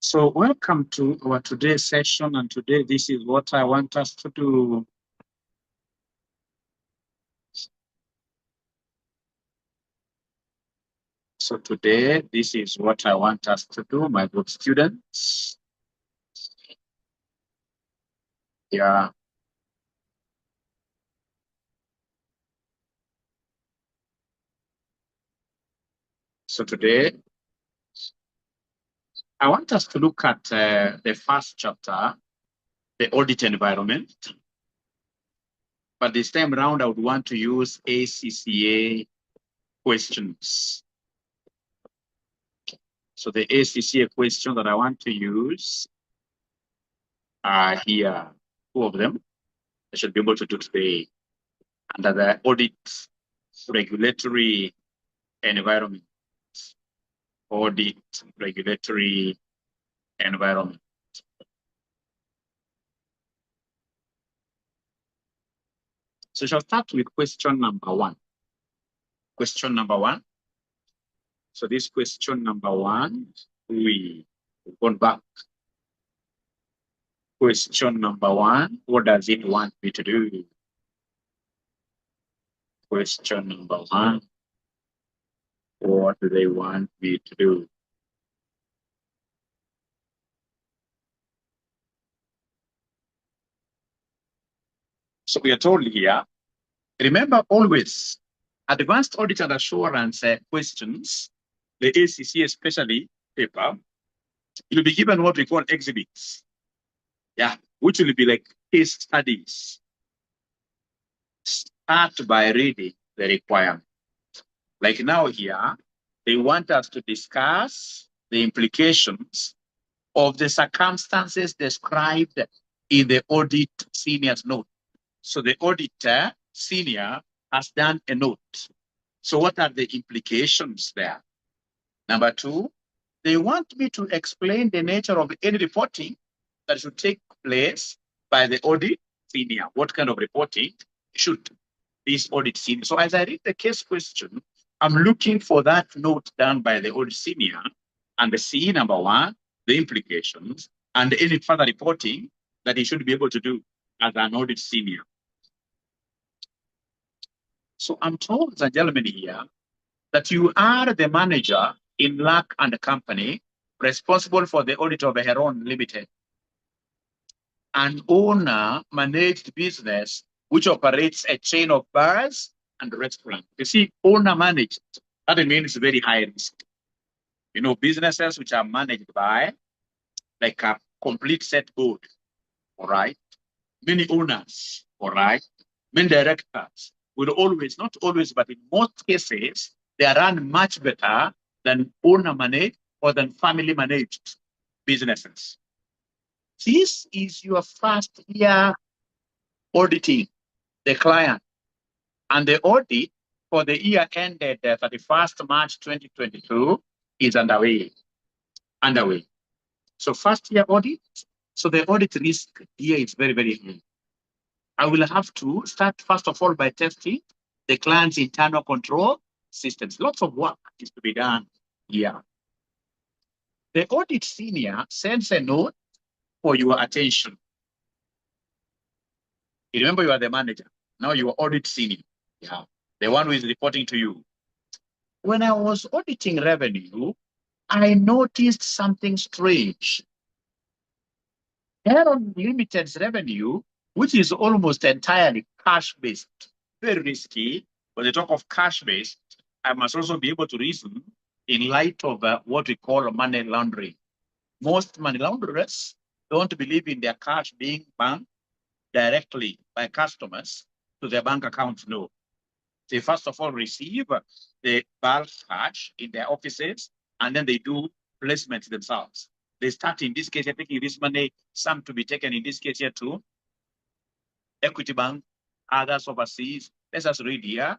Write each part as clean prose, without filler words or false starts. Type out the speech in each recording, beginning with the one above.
So welcome to our today's session, and today this is what I want us to do. So today this is what I want us to do, my good students. Yeah. So today I want us to look at the first chapter, the audit environment. But this time around, I would want to use ACCA questions. So the ACCA question that I want to use are here, two of them. I should be able to do today under the audit regulatory environment. Audit regulatory environment. So we shall start with question number one. Question number one. So this question number one, we go back. Question number one, what does it want me to do? Question number one, what do they want me to do? So we are told here, remember always, advanced audit and assurance questions, the ACC especially paper, you'll be given what we call exhibits. Yeah, which will be like case studies. Start by reading the requirement. Like now here, they want us to discuss the implications of the circumstances described in the audit senior's note. So the auditor senior has done a note. So what are the implications there? Number two, they want me to explain the nature of any reporting that should take place by the audit senior. What kind of reporting should this audit senior? So as I read the case question, I'm looking for that note done by the audit senior and the C, number one, the implications, and any further reporting that he should be able to do as an audit senior. So I'm told, ladies and gentlemen, here that you are the manager in Luck and Company responsible for the audit of Heron Limited, an owner-managed business which operates a chain of bars and restaurants. You see, owner-managed, that means very high risk. You know, businesses which are managed by like a complete set board, all right? Many owners, all right? Many directors will always, not always, but in most cases, they are run much better than owner-managed or than family-managed businesses. This is your first year auditing the client, and the audit for the year ended 31st March 2022 is underway. So first year audit, so the audit risk here is very, very high. I will have to start first of all by testing the client's internal control systems. Lots of work is to be done here. The audit senior sends a note for your attention. You remember you are the manager. Now you are audit senior. Yeah, the one who is reporting to you. When I was auditing revenue, I noticed something strange. Heron Limited's revenue, which is almost entirely cash-based, very risky. When they talk of cash-based, I must also be able to reason in light of what we call money laundering. Most money launderers don't believe in their cash being banked directly by customers to their bank accounts. No. They first of all receive the bulk cash in their offices, and then they do placements themselves. They start in this case, they're taking this money, some to be taken in this case here to Equity Bank, others overseas. Let's just read here.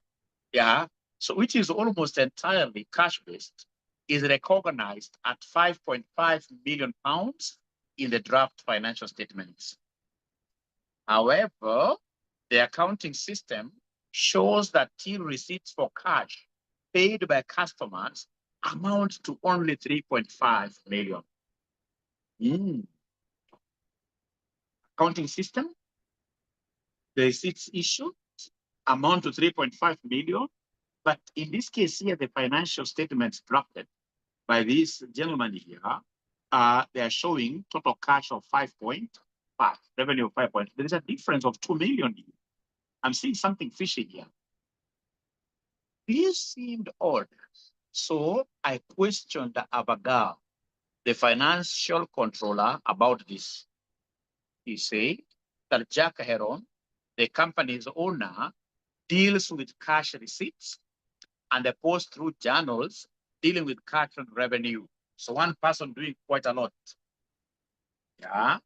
Yeah. So which is almost entirely cash-based, is recognized at £5.5 million in the draft financial statements. However, the accounting system shows that till receipts for cash paid by customers amount to only 3.5 million. Accounting system, the receipts issued amount to 3.5 million. But in this case here, the financial statements drafted by this gentleman here, they are showing total cash of 5.5, revenue of 5. There is a difference of 2 million here. I'm seeing something fishy here. This seemed odd. So I questioned Abagal, the financial controller, about this. He said that Jack Heron, the company's owner, deals with cash receipts and they post through journals dealing with cash and revenue. So one person doing quite a lot. Yeah,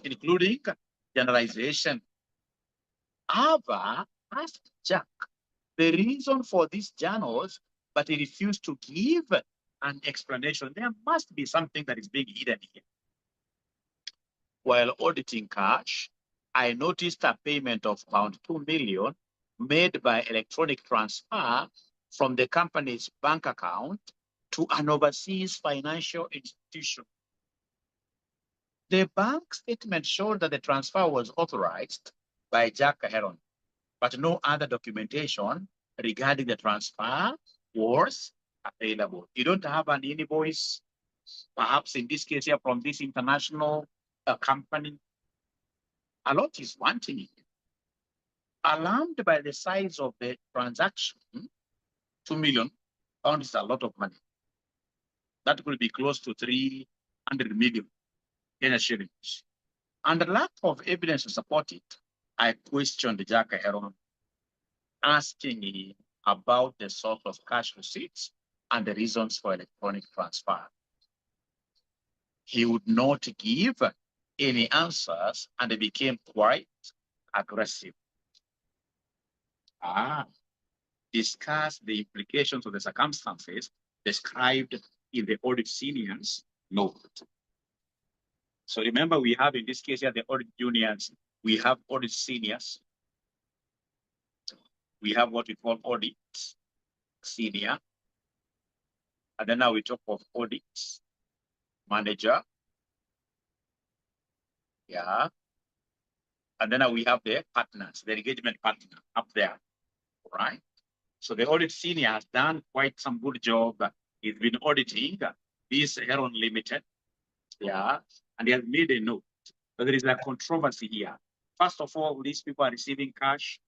including generalization. Ava asked Jack the reason for these journals, but he refused to give an explanation. There must be something that is being hidden here. While auditing cash, I noticed a payment of around 2 million made by electronic transfer from the company's bank account to an overseas financial institution. The bank statement showed that the transfer was authorized by Jack Heron, but no other documentation regarding the transfer was available. You don't have an invoice, perhaps in this case here from this international company. A lot is wanting it. Alarmed by the size of the transaction, 2 million pounds is a lot of money. That could be close to 300 million Kenya shillings. And the lack of evidence to support it, I questioned Jack Heron, asking him about the source of cash receipts and the reasons for electronic transfer. He would not give any answers and became quite aggressive. Discuss the implications of the circumstances described in the audit seniors note. So remember, we have in this case here the audit juniors, we have audit seniors, we have what we call audit senior, and then now we talk of audit manager, yeah, and then now we have the partners, the engagement partner up there, right? So the audit senior has done quite some good job. He's been auditing this Heron Limited, yeah, and he has made a note. But there is a controversy here. First of all, these people are receiving cash.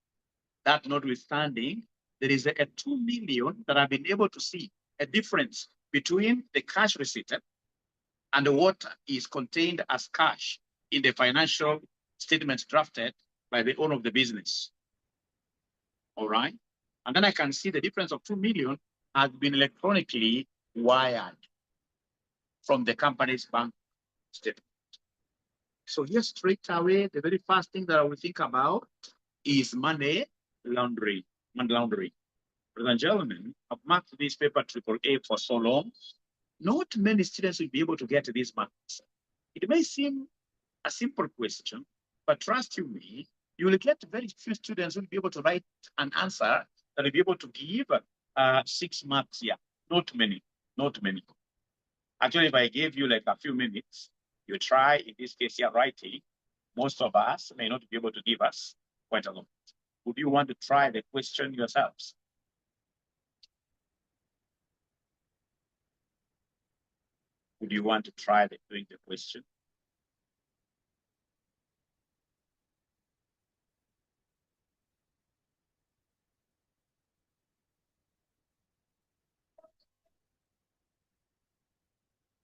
That notwithstanding, there is a 2 million that I've been able to see a difference between the cash receipt and what is contained as cash in the financial statements drafted by the owner of the business. All right. And then I can see the difference of 2 million has been electronically wired from the company's bank statement. So here straight away, the very first thing that I will think about is money laundering. Money laundering. Ladies and gentlemen, I've marked this paper AAA for so long. Not many students will be able to get these marks. It may seem a simple question, but trust you me, you will get very few students who will be able to write an answer that will be able to give 6 marks here. Not many, not many. Actually, if I gave you like a few minutes, you try, in this case here, writing, most of us may not be able to give us quite a lot. Would you want to try the question yourselves? Would you want to try doing the question?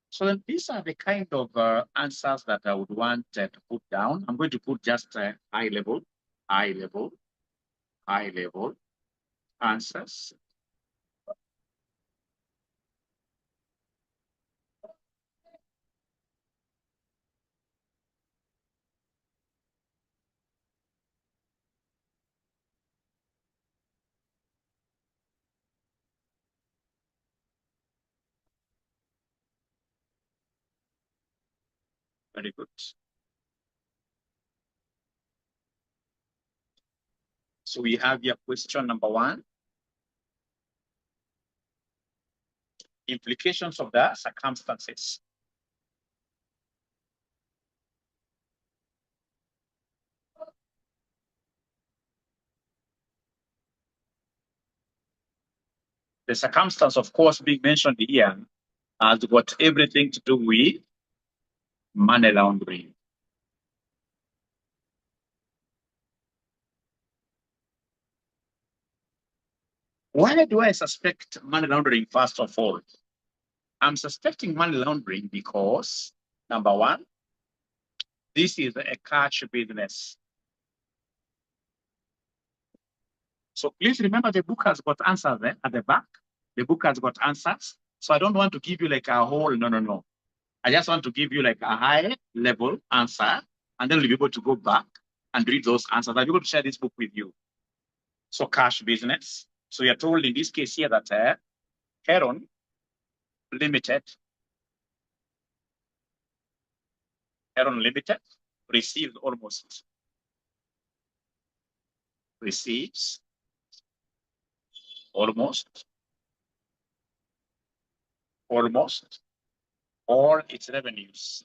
So then these are the kind of answers that I would want to put down. I'm going to put just high level answers. Very good. So we have your question number 1. Implications of the circumstances. The circumstance, of course, being mentioned here has got everything to do with money laundering. Why do I suspect money laundering, first of all? I'm suspecting money laundering because, number one, this is a cash business. So please remember the book has got answers there at the back. The book has got answers. So I don't want to give you like a whole, no. I just want to give you like a high level answer, and then you'll be able to go back and read those answers. I'll be able to share this book with you. So cash business. So you're told in this case here that Heron Limited receives almost all its revenues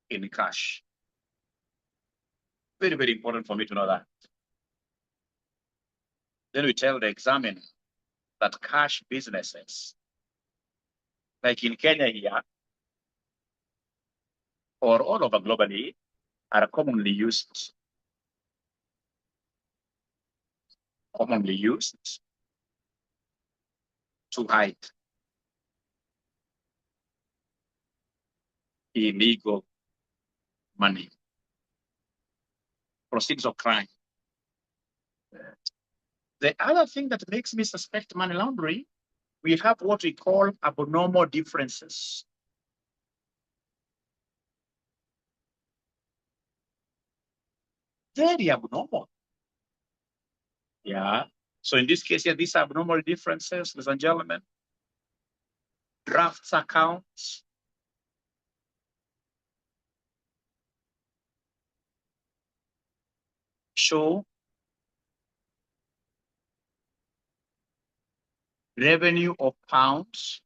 in cash. Very, very important for me to know that. Then we tell the examiner that cash businesses, like in Kenya here, or all over globally, are commonly used to hide illegal money, proceeds of crime. The other thing that makes me suspect money laundering, we have what we call abnormal differences. Very abnormal. Yeah. So in this case here, these abnormal differences, ladies and gentlemen, drafts accounts, show revenue of pounds,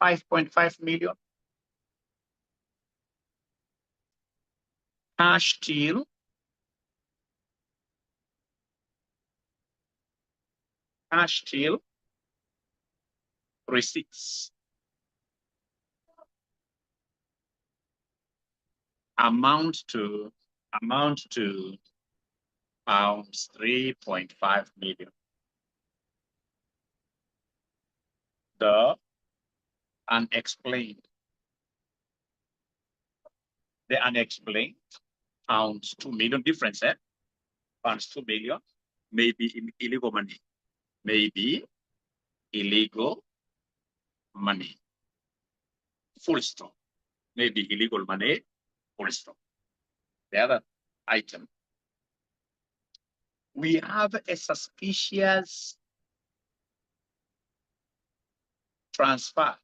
5.5 million. Cash till receipts amount to pounds 3.5 million. The unexplained pounds 2 million difference, pounds 2 million, maybe illegal money. Full stop. Maybe illegal money, full stop. The other item, we have a suspicious transfer.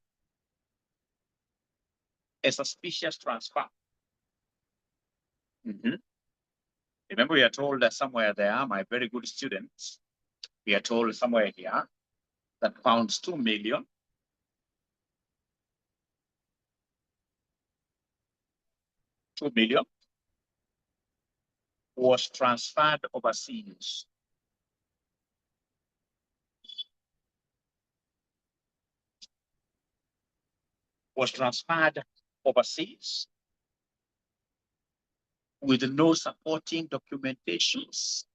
Remember, we are told that somewhere there, my very good students, we are told somewhere here that pounds 2 million was transferred overseas. With no supporting documentations.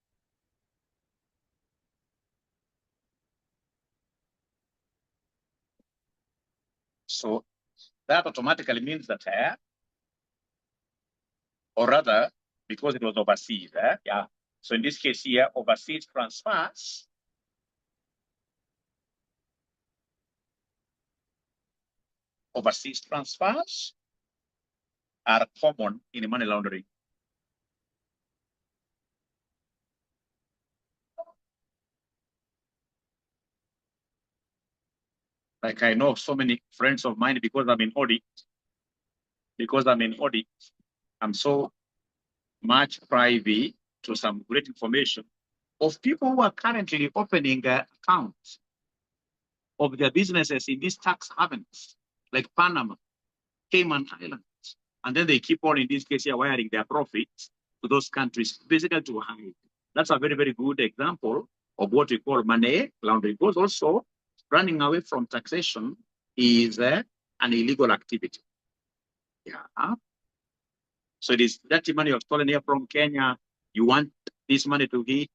So that automatically means that, or rather, because it was overseas, yeah. So in this case here, overseas transfers are common in money laundering. Like I know so many friends of mine because I'm in audit. I'm so much privy to some great information of people who are currently opening accounts of their businesses in these tax havens, like Panama, Cayman Islands. And then they keep on, in this case here, wiring their profits to those countries, basically to hide. That's a very, very good example of what we call money laundering. Because also running away from taxation is an illegal activity. Yeah. So it is dirty money you've stolen here from Kenya. You want this money to hit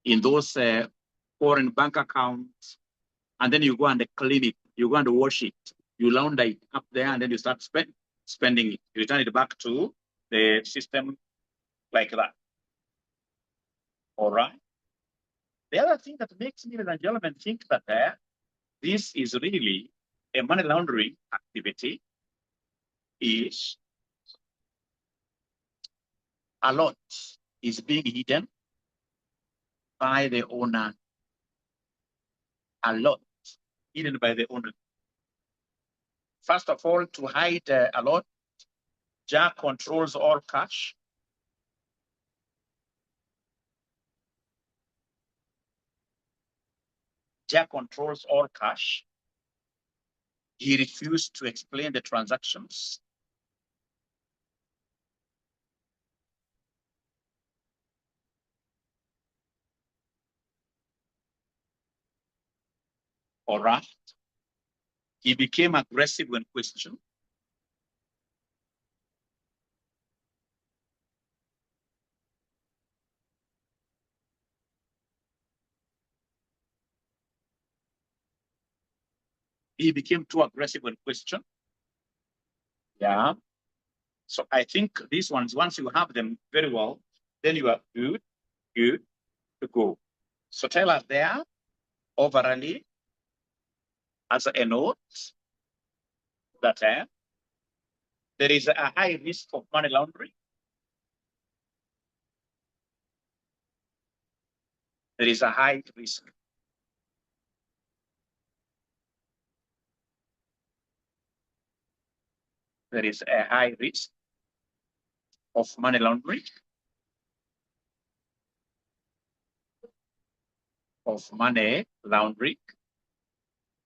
in those foreign bank accounts, and then you go and clean it. You go and wash it. You launder it up there, and then you start spending it. You return it back to the system like that. All right. The other thing that makes me, ladies and gentlemen, think that this is really a money laundering activity is a lot is being hidden by the owner. A lot hidden by the owner. First of all, to hide a lot, Jack controls all cash. Jack controls all cash. He refused to explain the transactions. All right. He became aggressive when questioned. He became too aggressive when questioned. Yeah. So I think these ones, once you have them very well, then you are good to go. So tell us there, overally, as a note, that there is a high risk of money laundering. There is a high risk. There is a high risk of money laundering,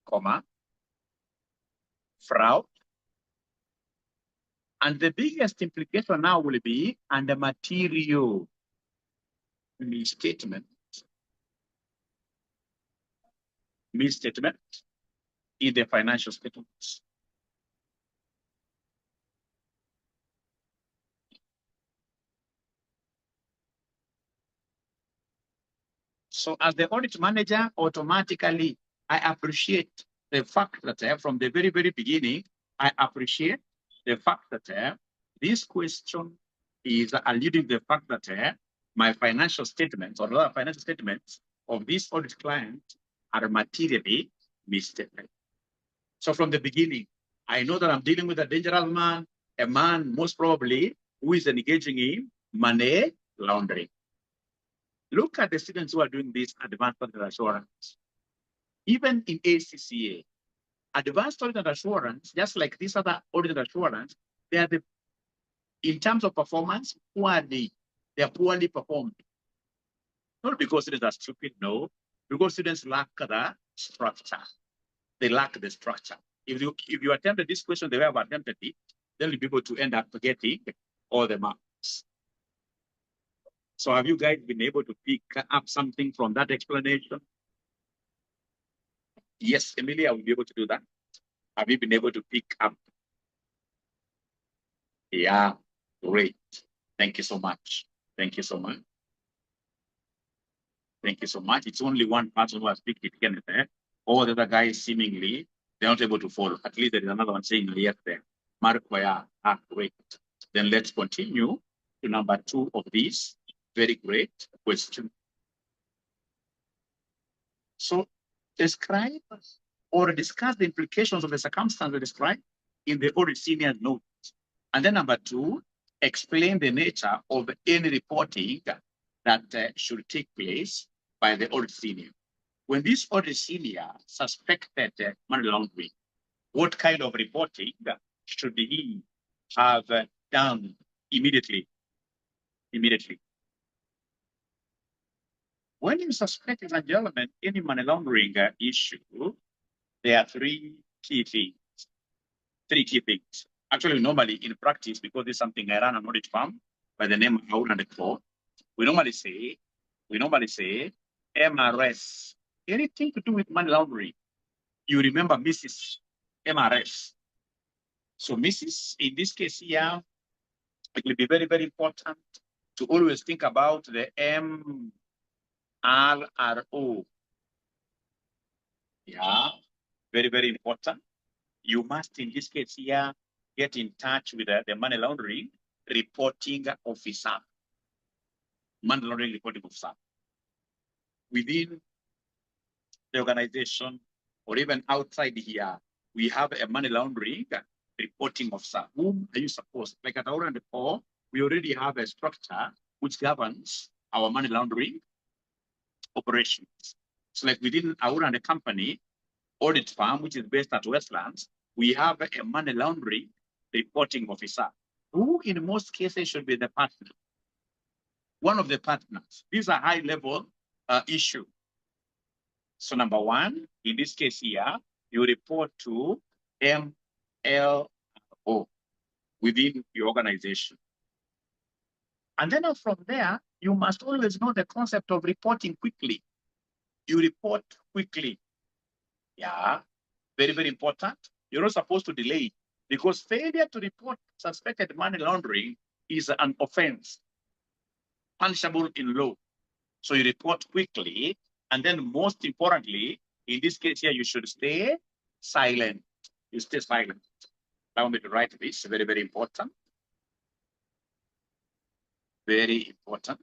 comma, fraud. And the biggest implication now will be under material misstatement in the financial statements. So as the audit manager, automatically, I appreciate the fact that from the very, very beginning, I appreciate the fact that this question is alluding to the fact that my financial statements or other financial statements of this audit client are materially misstated. So from the beginning, I know that I'm dealing with a dangerous man, a man most probably who is engaging in money laundering. Look at the students who are doing this advanced audit assurance. Even in ACCA, advanced audit assurance, just like this other audit assurance, they are in terms of performance, who are they? They are poorly performed. Not because students are stupid, no, because students lack the structure. They lack the structure. If you attempted this question the way I've attempted it, then you'll be able to end up getting all the marks. So have you guys been able to pick up something from that explanation? Yes, Emilia will be able to do that. Have you been able to pick up? Yeah, great. Thank you so much. Thank you so much. Thank you so much. It's only one person who has picked it, Kenneth. All the other guys seemingly they're not able to follow. At least there is another one saying yes there. Mark, great. Then let's continue to number 2 of this very great question. So describe or discuss the implications of the circumstances described in the audit senior note. And then number 2, explain the nature of any reporting that should take place by the audit senior. When this audit senior suspected money laundering, what kind of reporting should he have done immediately? When you suspect, ladies and gentlemen, any money laundering issue, there are 3 key things. 3 key things. Actually, normally in practice, because this is something I run an audit firm, by the name of Auditing. We normally say MRS. Anything to do with money laundering, you remember Mrs. MRS. So Mrs. in this case here, it will be very, very important to always think about the MRRO. Yeah, very, very important. You must, in this case here, get in touch with the money laundering reporting officer. Money laundering reporting officer. Within the organization or even outside here, we have a money laundering reporting officer. Whom are you supposed? Like at our end, we already have a structure which governs our money laundering operations. So like within our and company, audit firm, which is based at Westlands, we have a money laundering reporting officer, who in most cases should be the partner, one of the partners. These are high level issue. So number one, in this case here, you report to MLO within your organization. And then from there, you must always know the concept of reporting quickly. You report quickly. Yeah, very, very important. You're not supposed to delay, because failure to report suspected money laundering is an offense, punishable in law. So you report quickly, and then most importantly, in this case here, you should stay silent. You stay silent. Allow me to write this, very, very important. Very important.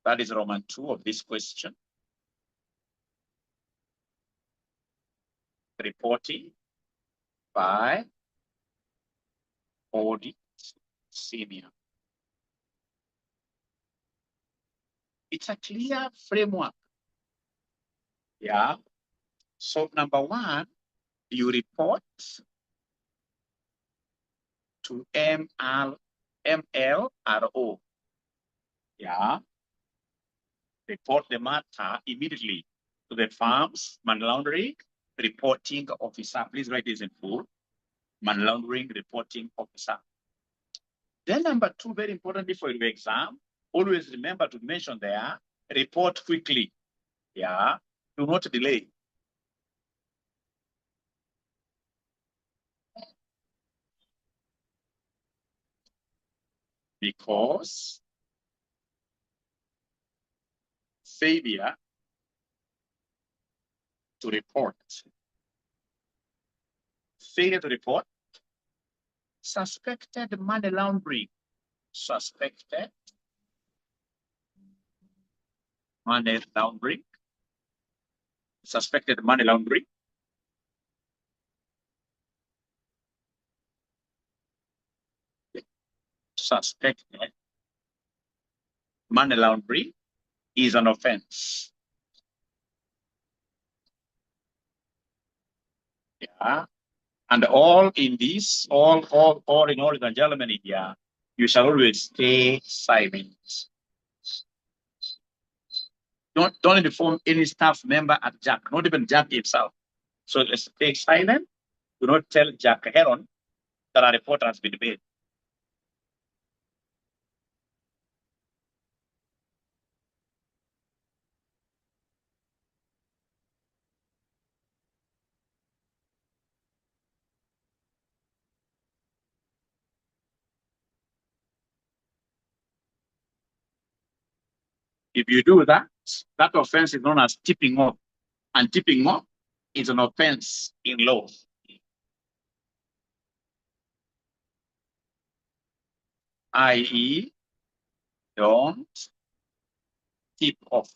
That is Roman 2 of this question. Reporting by audit senior. It's a clear framework. Yeah. So number one, you report to MLRO. Yeah. Report the matter immediately to the firm's money laundering reporting officer. Please write this in full. Money laundering reporting officer. Then number two, very importantly for your exam, always remember to mention there, report quickly. Yeah. Do not delay. Because failure to report. Failure to report suspected money laundering. Suspected money laundering. Suspected money laundering. Suspected money laundering is an offense. Yeah. And all in this, all in all, the gentlemen in here, you shall always stay silent. Don't inform any staff member at Jack, not even Jack himself. So stay silent. Do not tell Jack Heron that a report has been made. If you do that, that offense is known as tipping off. And tipping off is an offense in law. I.e., don't tip off.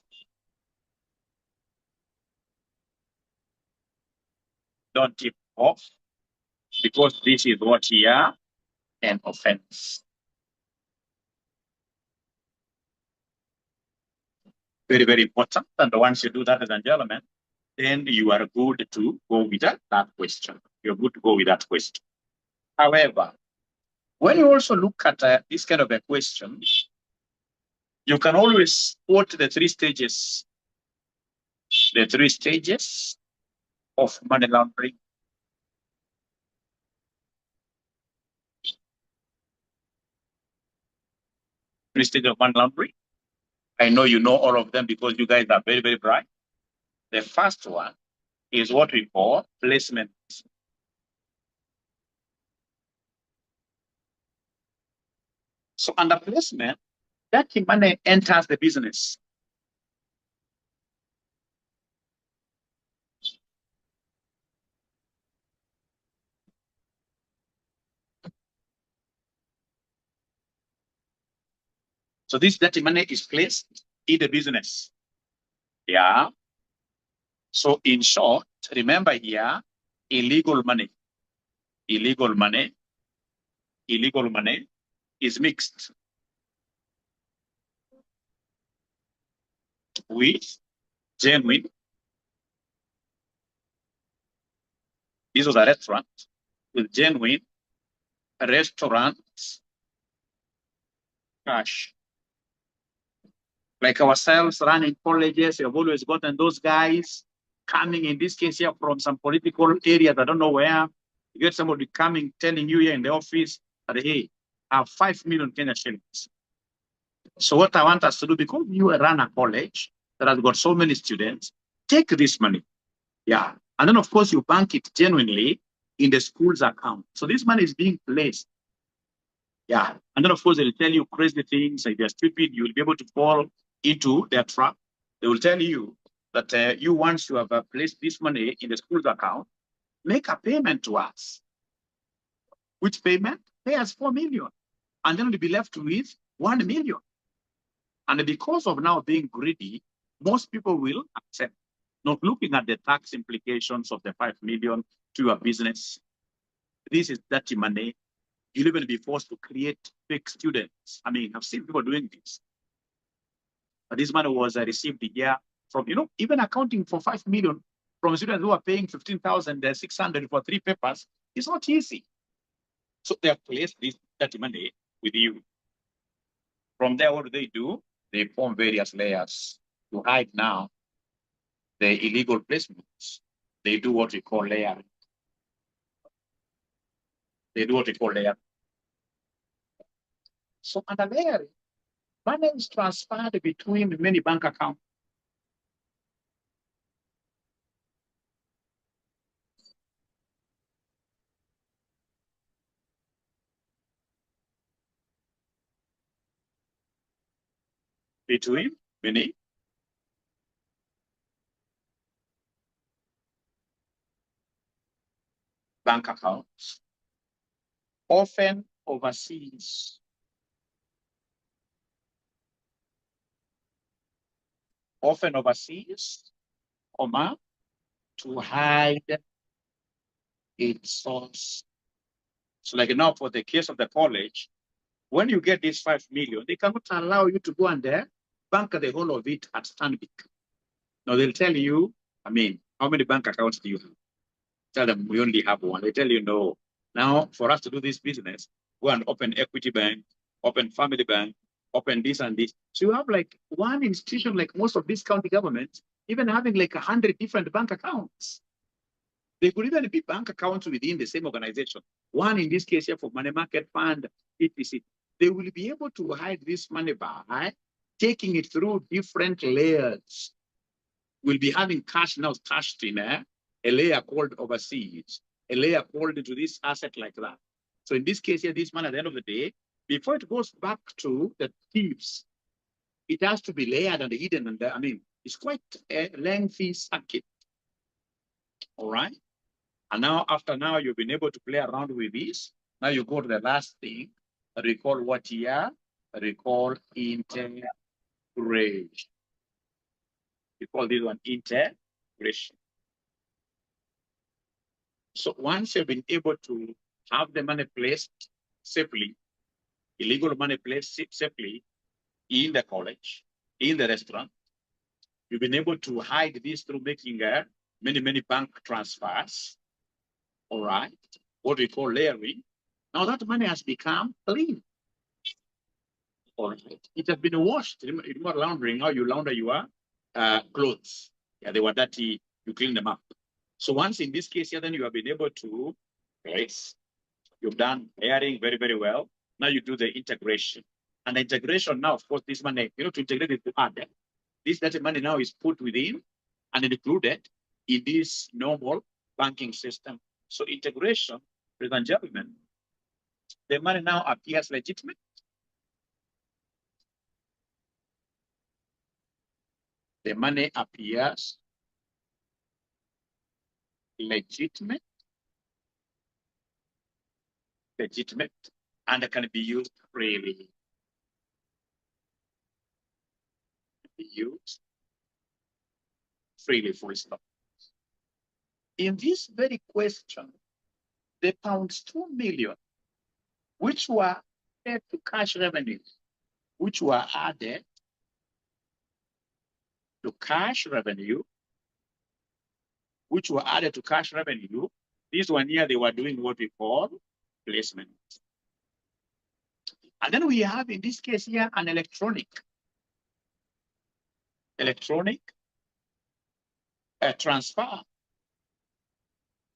Don't tip off, because this is what here, an offense. Very, very important. And once you do that, ladies and gentlemen, then you are good to go with that question. You're good to go with that question. However, when you also look at this kind of a question, you can always quote the three stages. The three stages of money laundering. Three stages of money laundering. I know you know all of them because you guys are very, very bright. The first one is what we call placement. So under placement, that money enters the business. So this dirty money is placed in the business. Yeah. So in short, remember here, illegal money is mixed with genuine. This was a restaurant with genuine restaurant cash. Like ourselves running colleges, we have always gotten those guys coming, in this case here, from some political areas, I don't know where. You get somebody coming, telling you here in the office that, hey, I have 5 million Kenya shillings. So what I want us to do, because you run a college that has got so many students, take this money. Yeah. And then, of course, you bank it genuinely in the school's account. So this money is being placed. Yeah. And then, of course, they'll tell you crazy things. If you're stupid, you'll be able to fall into their trap. They will tell you that you, once you have placed this money in the school's account, make a payment to us. Which payment? Pay us 4 million. And then we'll be left with 1 million. And because of now being greedy, most people will accept, not looking at the tax implications of the 5 million to your business. This is dirty money. You'll even be forced to create fake students. I mean, I've seen people doing this. But this money was received here from, even accounting for 5 million from students who are paying 15,600 for 3 papers. It's not easy. So they have placed this dirty money with you. From there, what do? They form various layers to hide now the illegal placements. They do what we call layering. So under layering, money is transferred between many bank accounts. Between many bank accounts, often overseas. To hide its source. So like now for the case of the college, when you get this 5 million, they cannot allow you to go and bank the whole of it at Stanbic. Now they'll tell you, how many bank accounts do you have? Tell them we only have one. They tell you no. Now for us to do this business, go and open Equity Bank, open Family Bank, open this and this. So you have like one institution, like most of these county governments, even having like 100 different bank accounts. They could even be bank accounts within the same organization. One in this case here for money market fund, etc. They will be able to hide this money by taking it through different layers. We'll be having cash now stashed in a layer called overseas, a layer called into this asset like that. So in this case here, this money at the end of the day, before it goes back to the thieves, it has to be layered and hidden. And it's quite a lengthy circuit. All right. And now, after now, you've been able to play around with this. Now you go to the last thing. Recall what here? Recall integration. We call this one integration. So once you've been able to have the money placed safely, illegal money placed safely in the college, in the restaurant, you've been able to hide this through making many bank transfers. All right, what we call layering. Now that money has become clean. All right, it has been washed. Remember laundering, how you launder your clothes. Yeah, they were dirty, you clean them up. So once in this case here, then you have been able to, right, you've done layering very, very well. Now you do the integration. And the integration now, of course, this money, to integrate it to add, this data money now is put within and included in this normal banking system. So integration, ladies and gentlemen, the money now appears legitimate. The money appears legitimate, and can be used freely. Be used freely, full stop. In this very question, the pounds 2 million, which were added to cash revenues, which were added to cash revenue, this one here, they were doing what we call placement. And then we have, in this case here, an electronic transfer.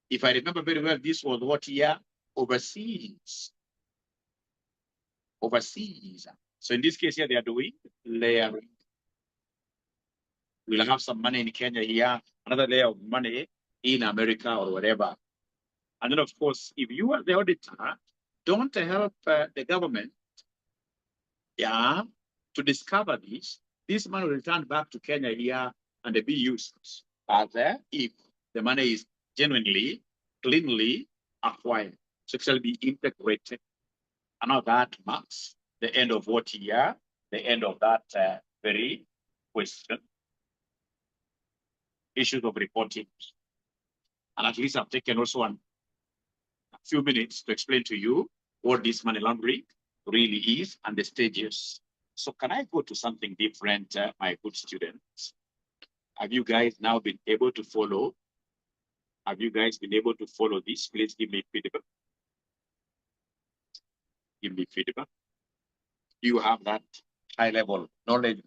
If I remember very well, this was what here? Overseas. So in this case here, they are doing layering. We'll have some money in Kenya here, another layer of money in America or whatever. And then, of course, if you are the auditor, don't help the government, to discover this money will return back to Kenya here and be used as if the money is genuinely, cleanly acquired. So it shall be integrated. And now that marks the end of what year, the end of that very question. Issues of reporting. And at least I've taken also a few minutes to explain to you what this money laundering really is and the stages. So can I go to something different, my good students? Have you guys now been able to follow? Have you guys been able to follow this? Please give me feedback. Give me feedback. You have that high-level knowledge.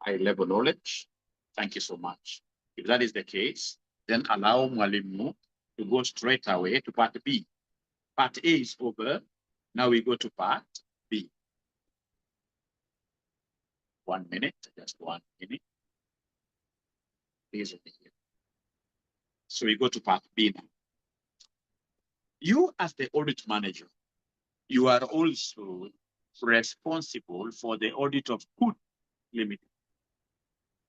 High-level knowledge. Thank you so much. If that is the case, then allow Mwalimu to go straight away to part B. Part A is over. Now we go to part B. 1 minute, just 1 minute. Please. So we go to part B now. You as the audit manager, you are also responsible for the audit of Good Limited.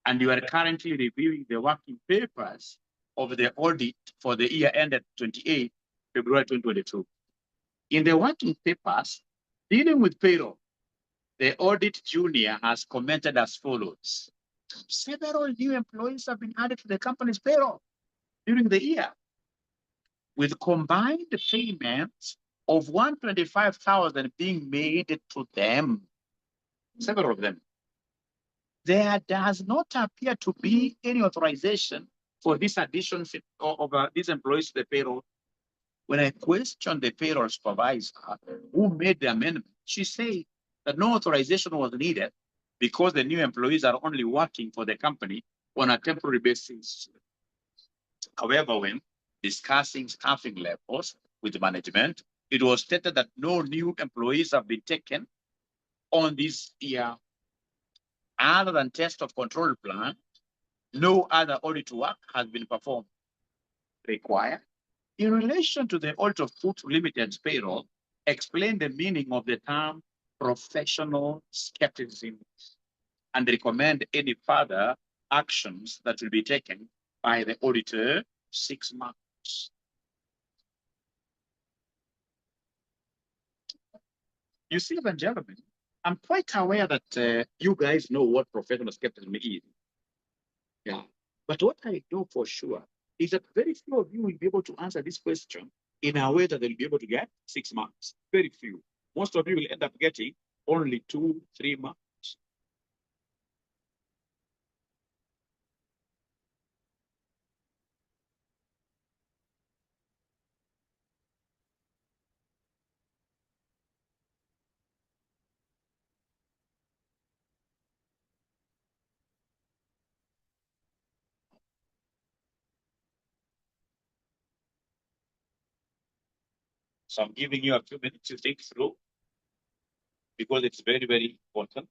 And you are currently reviewing the working papers of the audit for the year ended 28 February 2022. In the working papers dealing with payroll, the audit junior has commented as follows. Several new employees have been added to the company's payroll during the year, with combined payments of 125,000 being made to them, several of them. There does not appear to be any authorization for this addition of these employees to the payroll. When I questioned the payroll supervisor who made the amendment, she said that no authorization was needed because the new employees are only working for the company on a temporary basis. However, when discussing staffing levels with management, it was stated that no new employees have been taken on this year. Other than test of control plan, no other audit work has been performed. Required. In relation to the audit of Food Limited's payroll, explain the meaning of the term professional skepticism and recommend any further actions that will be taken by the auditor 6 months. You see, ladies and gentlemen, I'm quite aware that you guys know what professional skepticism is. Yeah. But what I know for sure is that very few of you will be able to answer this question in a way that they'll be able to get 6 marks. Very few. Most of you will end up getting only 2, 3 marks. So I'm giving you a few minutes to think through because it's very, very important.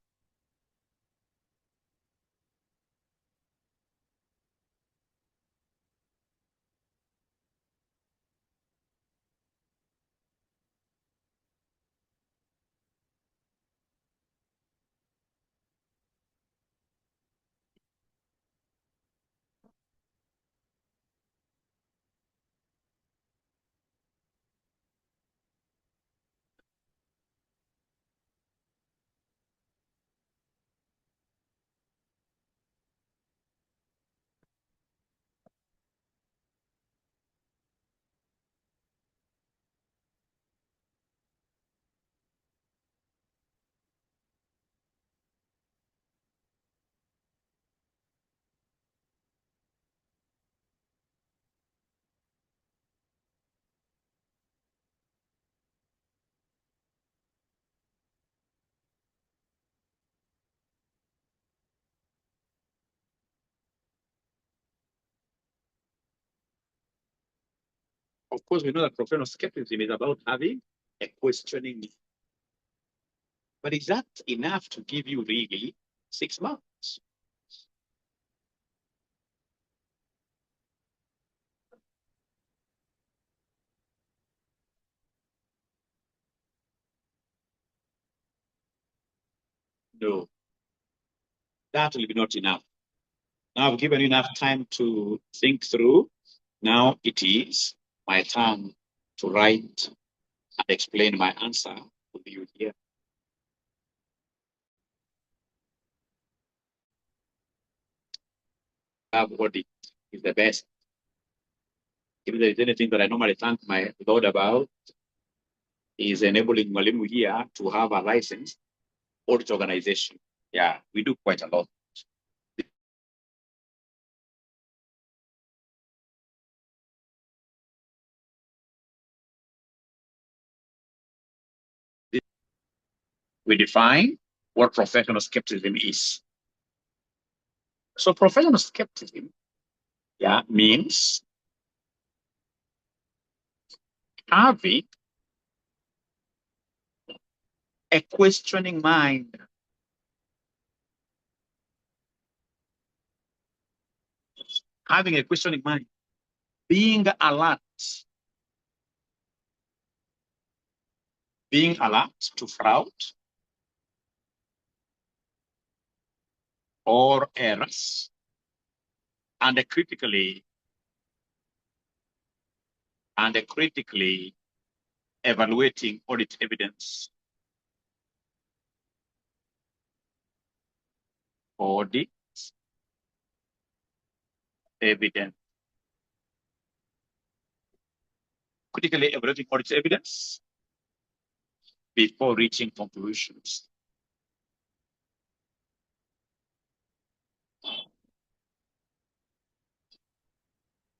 Of course, we know that professional skepticism is about having a questioning. But is that enough to give you really 6 months? No, that will be not enough. Now I've given you enough time to think through. Now it is my turn to write and explain my answer to you here. Audit is the best. If there is anything that I normally thank my Lord about, is enabling Mwalimu here to have a licensed audit organization. Yeah, we do quite a lot. We define what professional skepticism is. So professional skepticism, yeah, means having a questioning mind. Having a questioning mind. Being alert. Being alert to fraud or errors, and critically evaluating audit evidence. Audit evidence. Critically evaluating audit evidence before reaching conclusions.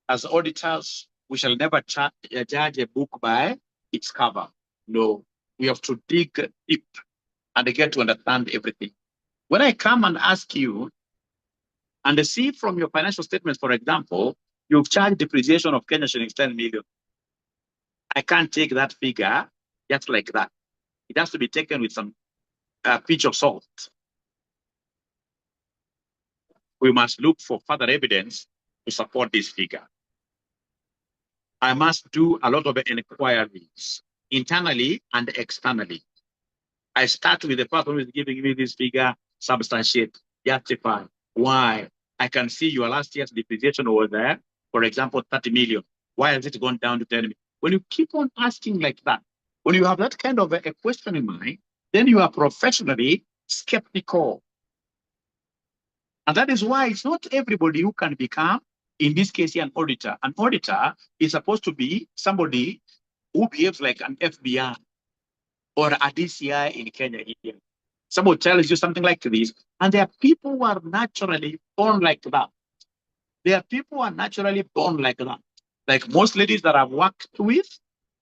As auditors, we shall never judge a book by its cover. No, we have to dig deep and get to understand everything. When I come and ask you and see from your financial statements, for example, you've charged depreciation of Kenya shillings 10 million. I can't take that figure just like that. It has to be taken with some pinch of salt. We must look for further evidence to support this figure. I must do a lot of inquiries, internally and externally. I start with the person who is giving me this figure, substantiate, justify. Why? I can see your last year's depreciation over there, for example, 30 million. Why has it gone down to 10 million? When you keep on asking like that, when you have that kind of a question in mind, then you are professionally skeptical. And that is why it's not everybody who can become, in this case, an auditor. An auditor is supposed to be somebody who behaves like an FBI or a DCI in Kenya here. Someone tells you something like this, and there are people who are naturally born like that. There are people who are naturally born like that. Like most ladies that I've worked with,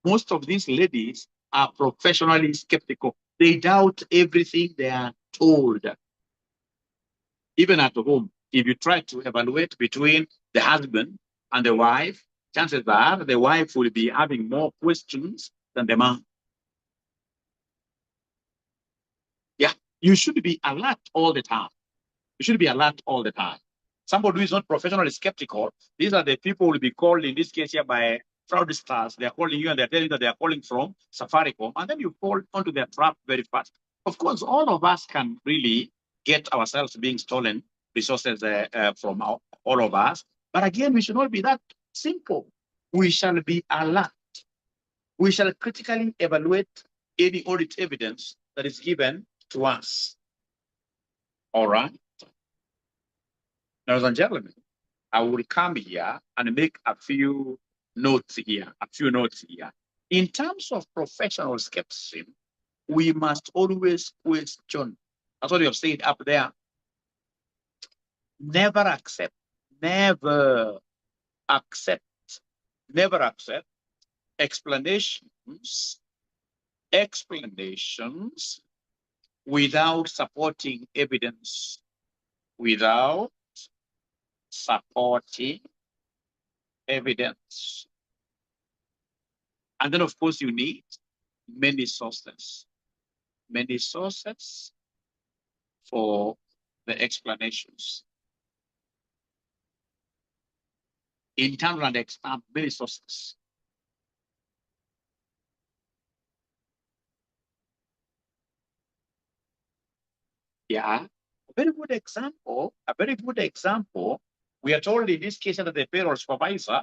most of these ladies are professionally skeptical. They doubt everything they are told. Even at home, if you try to evaluate between the husband and the wife, chances are the wife will be having more questions than the man. You should be alert all the time. You should be alert all the time. Somebody who is not professionally skeptical, these are the people who will be called in this case here by fraudsters. They're calling you and they're telling you that they're calling from Safaricom, and then you fall onto their trap very fast. Of course, all of us can really get ourselves being stolen resources from all of us. But again, we should not be that simple. We shall be alert. We shall critically evaluate any audit evidence that is given to us. All right. Ladies and gentlemen, I will come here and make a few notes here, In terms of professional skepticism, we must always question. That's what you have said up there. Never accept explanations without supporting evidence. Without supporting evidence. And then, of course, you need many sources for the explanations. Internal and external, many sources. Yeah, a very good example. We are told in this case that the payroll supervisor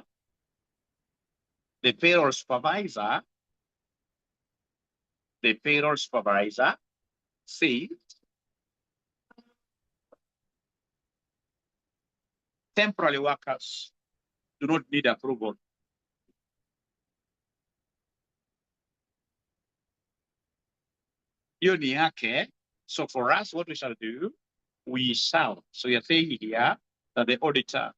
said temporary workers do not need approval. So for us, what we shall do, so you're saying here that the auditor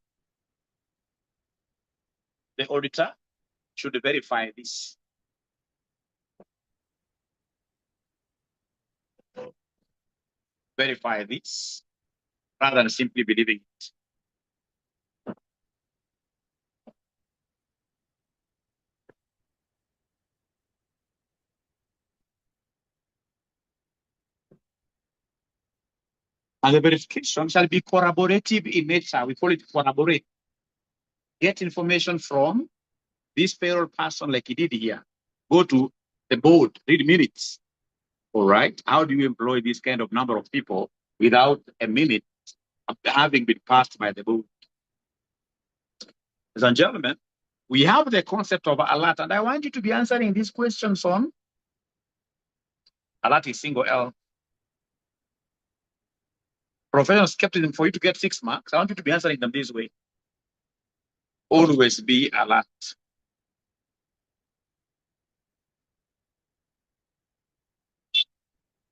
should verify this. Verify this rather than simply believing it. And the verification shall be corroborative in nature. We call it corroborate. Get information from this payroll person like he did here. Go to the board, read minutes. All right. How do you employ this kind of number of people without a minute having been passed by the board? Ladies and gentlemen, we have the concept of alert, and I want you to be answering these questions on alert is single L. Professional skepticism, for you to get 6 marks, I want you to be answering them this way. Always be alert.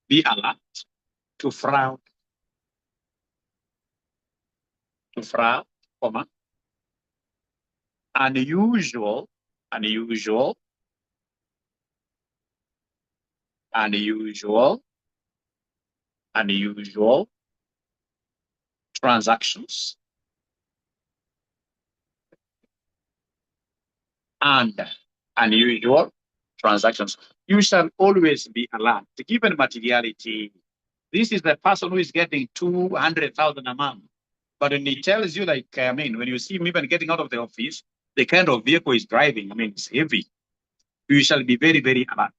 Be alert to fraud, unusual transactions, and unusual transactions. You shall always be alert. Given materiality, this is the person who is getting 200,000 a month. But when he tells you, like, when you see him even getting out of the office, the kind of vehicle he's driving, it's heavy. You shall be very, very alert.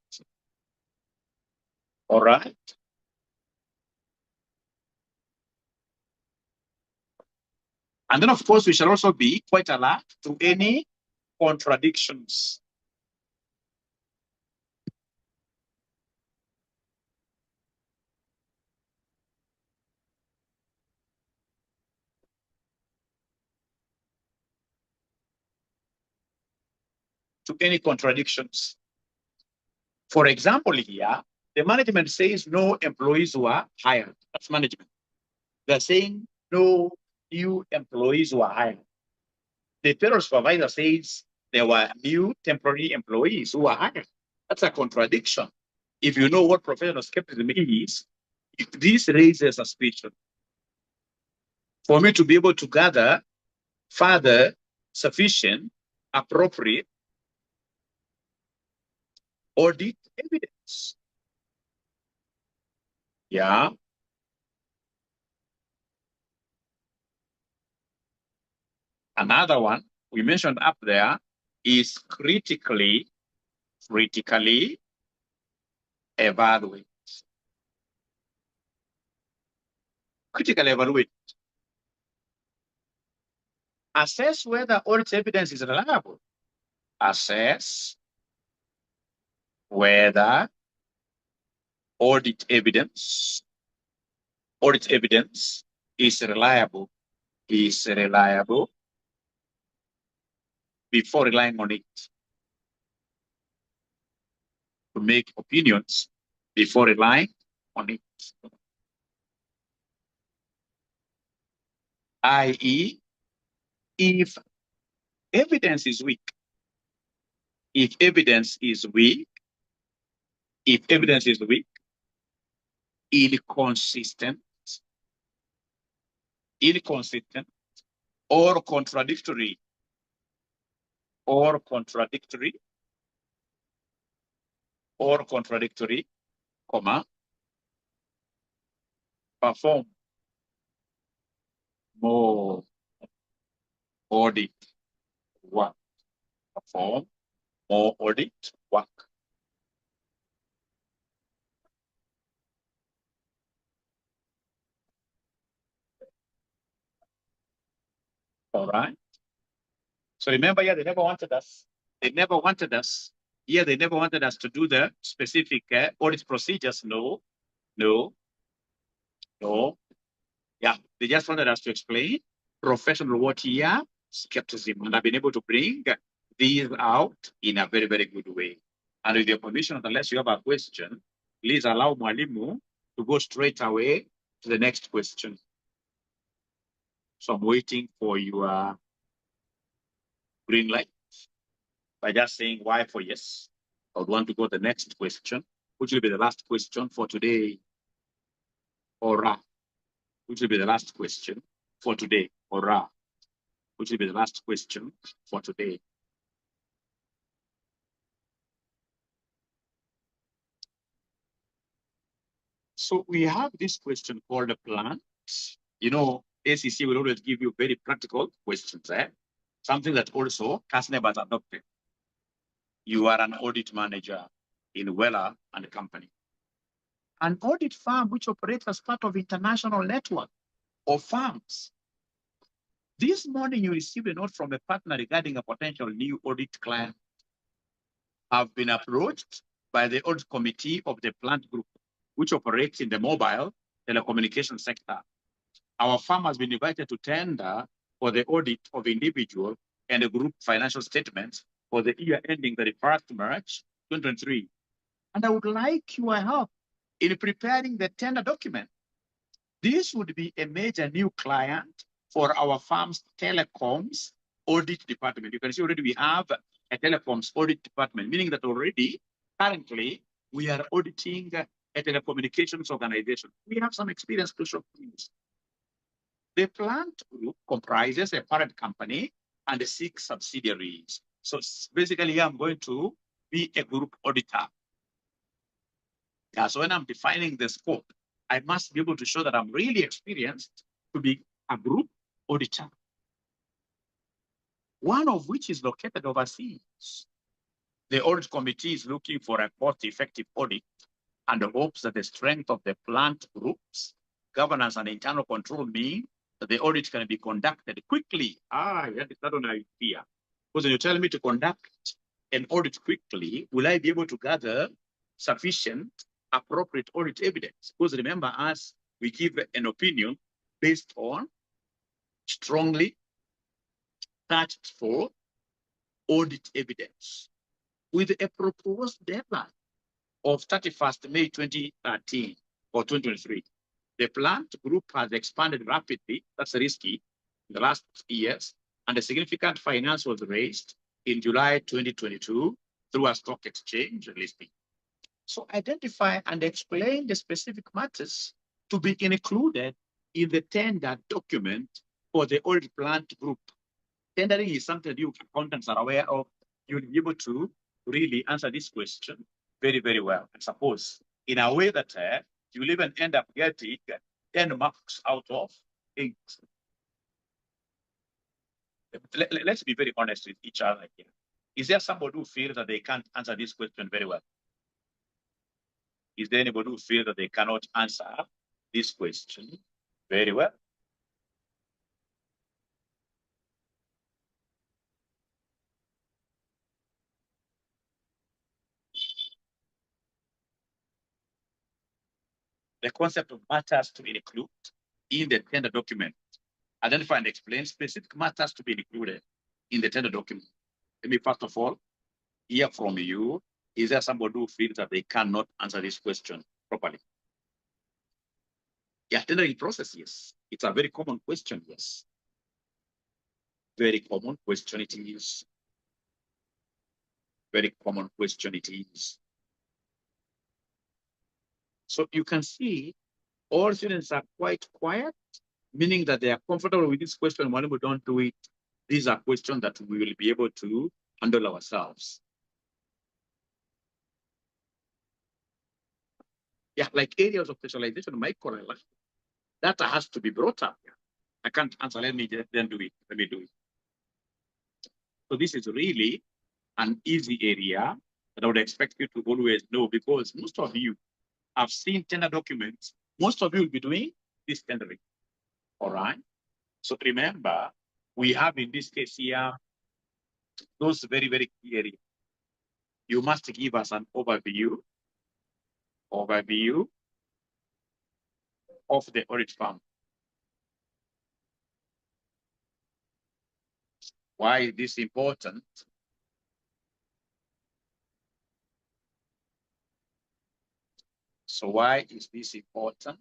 All right. And then, of course, we shall also be quite alert to any contradictions. For example, here, the management says no employees were hired. That's management. They're saying no new employees were hired. The payroll supervisor says there were new temporary employees who were hired. That's a contradiction. If you know what professional skepticism is, this raises suspicion. For me to be able to gather further sufficient, appropriate audit evidence. Yeah. Another one we mentioned up there is critically evaluate. Critically evaluate. Assess whether audit evidence is reliable. Assess whether audit evidence is reliable before relying on it to make opinions before relying on it. I.e., if evidence is weak, inconsistent, or contradictory, comma, perform more audit work. Perform more audit work. All right. So remember, yeah, they never wanted us. Here, they never wanted us to do the specific audit procedures. No. Yeah, they just wanted us to explain professional what here, skepticism, and I've been able to bring these out in a very, very good way. And with your permission, unless you have a question, please allow Mwalimu to go straight away to the next question. So I'm waiting for your green light by just saying Y for yes. I would want to go to the next question, which will be the last question for today. Which will be the last question for today. Which will be the last question for today. So we have this question called a plan. You know, ACC will always give you very practical questions, something that also CASNEB has adopted. You are an audit manager in Weller and Company, an audit firm which operates as part of international network of firms. This morning, you received a note from a partner regarding a potential new audit client. Have been approached by the audit committee of the plant group, which operates in the mobile telecommunication sector. Our firm has been invited to tender for the audit of individual and the group financial statements for the year ending 31st March 2023. And I would like your help in preparing the tender document. This would be a major new client for our firm's telecoms audit department. You can see already we have a telecoms audit department, meaning that already, currently, we are auditing a telecommunications organization. We have some experience to show things. The plant group comprises a parent company and 6 subsidiaries. So basically, I'm going to be a group auditor. Yeah, so when I'm defining the scope, I must be able to show that I'm really experienced to be a group auditor, one of which is located overseas. The audit committee is looking for a cost-effective audit and hopes that the strength of the plant group's governance and internal control mean that the audit can be conducted quickly. That one I fear. Because when you tell me to conduct an audit quickly, will I be able to gather sufficient appropriate audit evidence? Because remember, us, we give an opinion based on strongly searched for audit evidence with a proposed deadline of 31st May 2013 or 2023. The plant group has expanded rapidly, that's risky, in the last years, and a significant finance was raised in July 2022 through a stock exchange listing. So identify and explain the specific matters to be included in the tender document for the audit plant group. Tendering is something you accountants are aware of. You'll be able to really answer this question very, very well. And suppose in a way that you'll even end up getting 10 marks out of 8. Let's be very honest with each other here. Is there somebody who feels that they can't answer this question very well? Is there anybody who feels that they cannot answer this question very well? The concept of matters to be included in the tender document. Identify and explain specific matters to be included in the tender document. Let me first of all hear from you. Is there somebody who feels that they cannot answer this question properly? Yeah, tendering process, yes. It's a very common question, yes. Very common question it is. Very common question it is. So you can see all students are quite quiet, meaning that they are comfortable with this question. When we don't do it, these are questions that we will be able to handle ourselves. Yeah, like areas of specialization, my correlation, data has to be brought up. I can't answer, let me then do it. Let me do it. So this is really an easy area that I would expect you to always know, because most of you have seen tender documents. Most of you will be doing this tendering. All right. So remember, we have in this case here, those very, very key areas. You must give us an overview of the audit firm. Why is this important? So why is this important?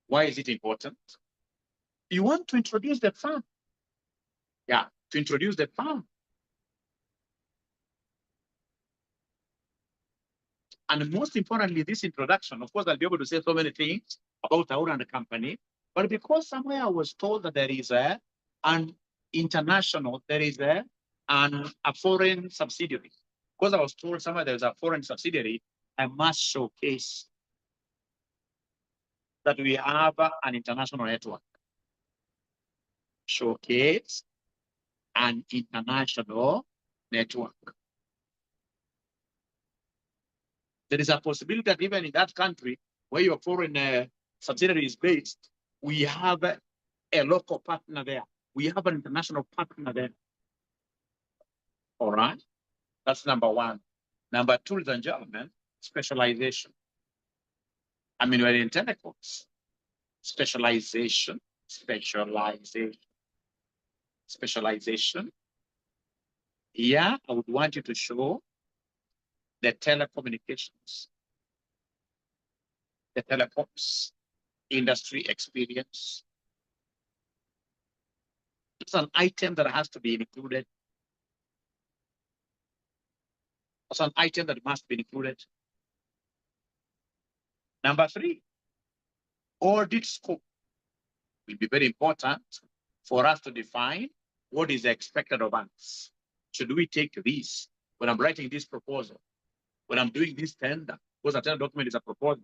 Why is it important? You want to introduce the firm. Yeah, to introduce the firm. And most importantly, this introduction, of course, I'll be able to say so many things about our and the company, but because somewhere I was told that there is an international, there is a foreign subsidiary. Because I was told somewhere there's a foreign subsidiary, I must showcase that we have an international network. Showcase an international network. There is a possibility that even in that country where your foreign subsidiary is based, we have a local partner there. We have an international partner there. All right. That's number one. Number two, ladies and gentlemen, specialization. I mean, we're in telecoms. Specialization. Here, I would want you to show the telecommunications, the telecoms industry experience. It's an item that has to be included. It's an item that must be included. Number three, audit scope will be very important for us to define what is expected of us. Should we take this when I'm writing this proposal, when I'm doing this tender, because a tender document is a proposal?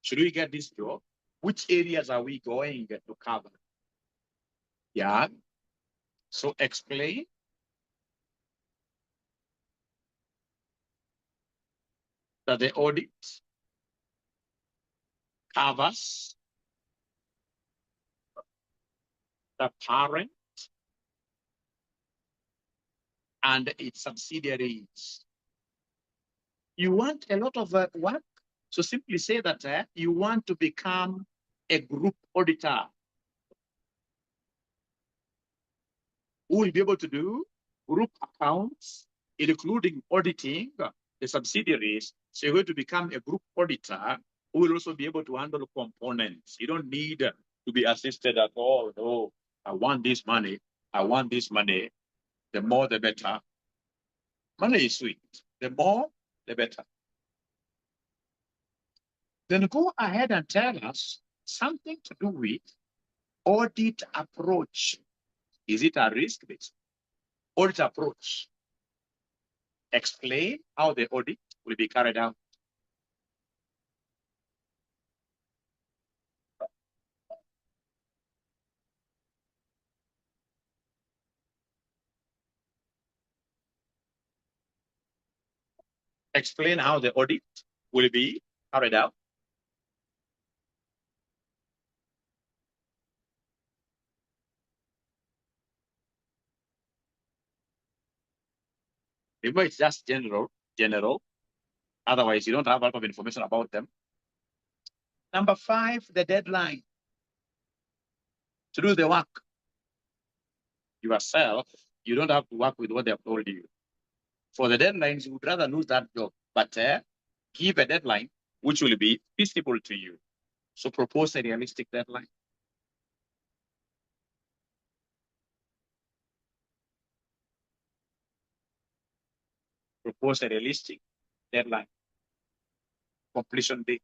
Should we get this job? Which areas are we going to cover? Yeah. So explain that the audit covers the parent and its subsidiaries. You want a lot of work? So simply say that you want to become a group auditor who will be able to do group accounts, including auditing the subsidiaries. So you're going to become a group auditor who will also be able to handle components. You don't need to be assisted at all. No, I want this money. I want this money. The more, the better. Money is sweet. The more, the better. Then go ahead and tell us something to do with Audit approach. Is it a risk-based? Audit approach. Explain how the audit will be carried out. Explain how the audit will be carried out. Remember, it's just general. Otherwise, you don't have a lot of information about them. Number 5, the deadline to do the work. Yourself, you don't have to work with what they have told you. For the deadlines, you would rather lose that job, but give a deadline which will be feasible to you. So propose a realistic deadline. Propose a realistic deadline. Completion date.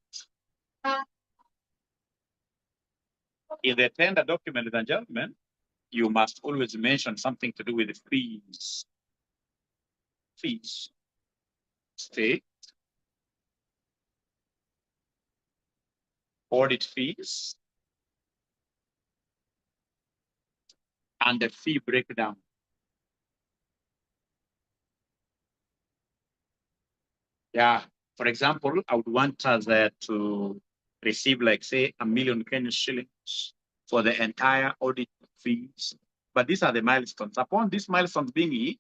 In the tender document, ladies and gentlemen, you must always mention something to do with the fees. Fees. State. Audit fees. And the fee breakdown. Yeah. For example, I would want us to receive, like, say, 1 million Kenyan shillings for the entire audit fees. But these are the milestones. Upon these milestones being hit,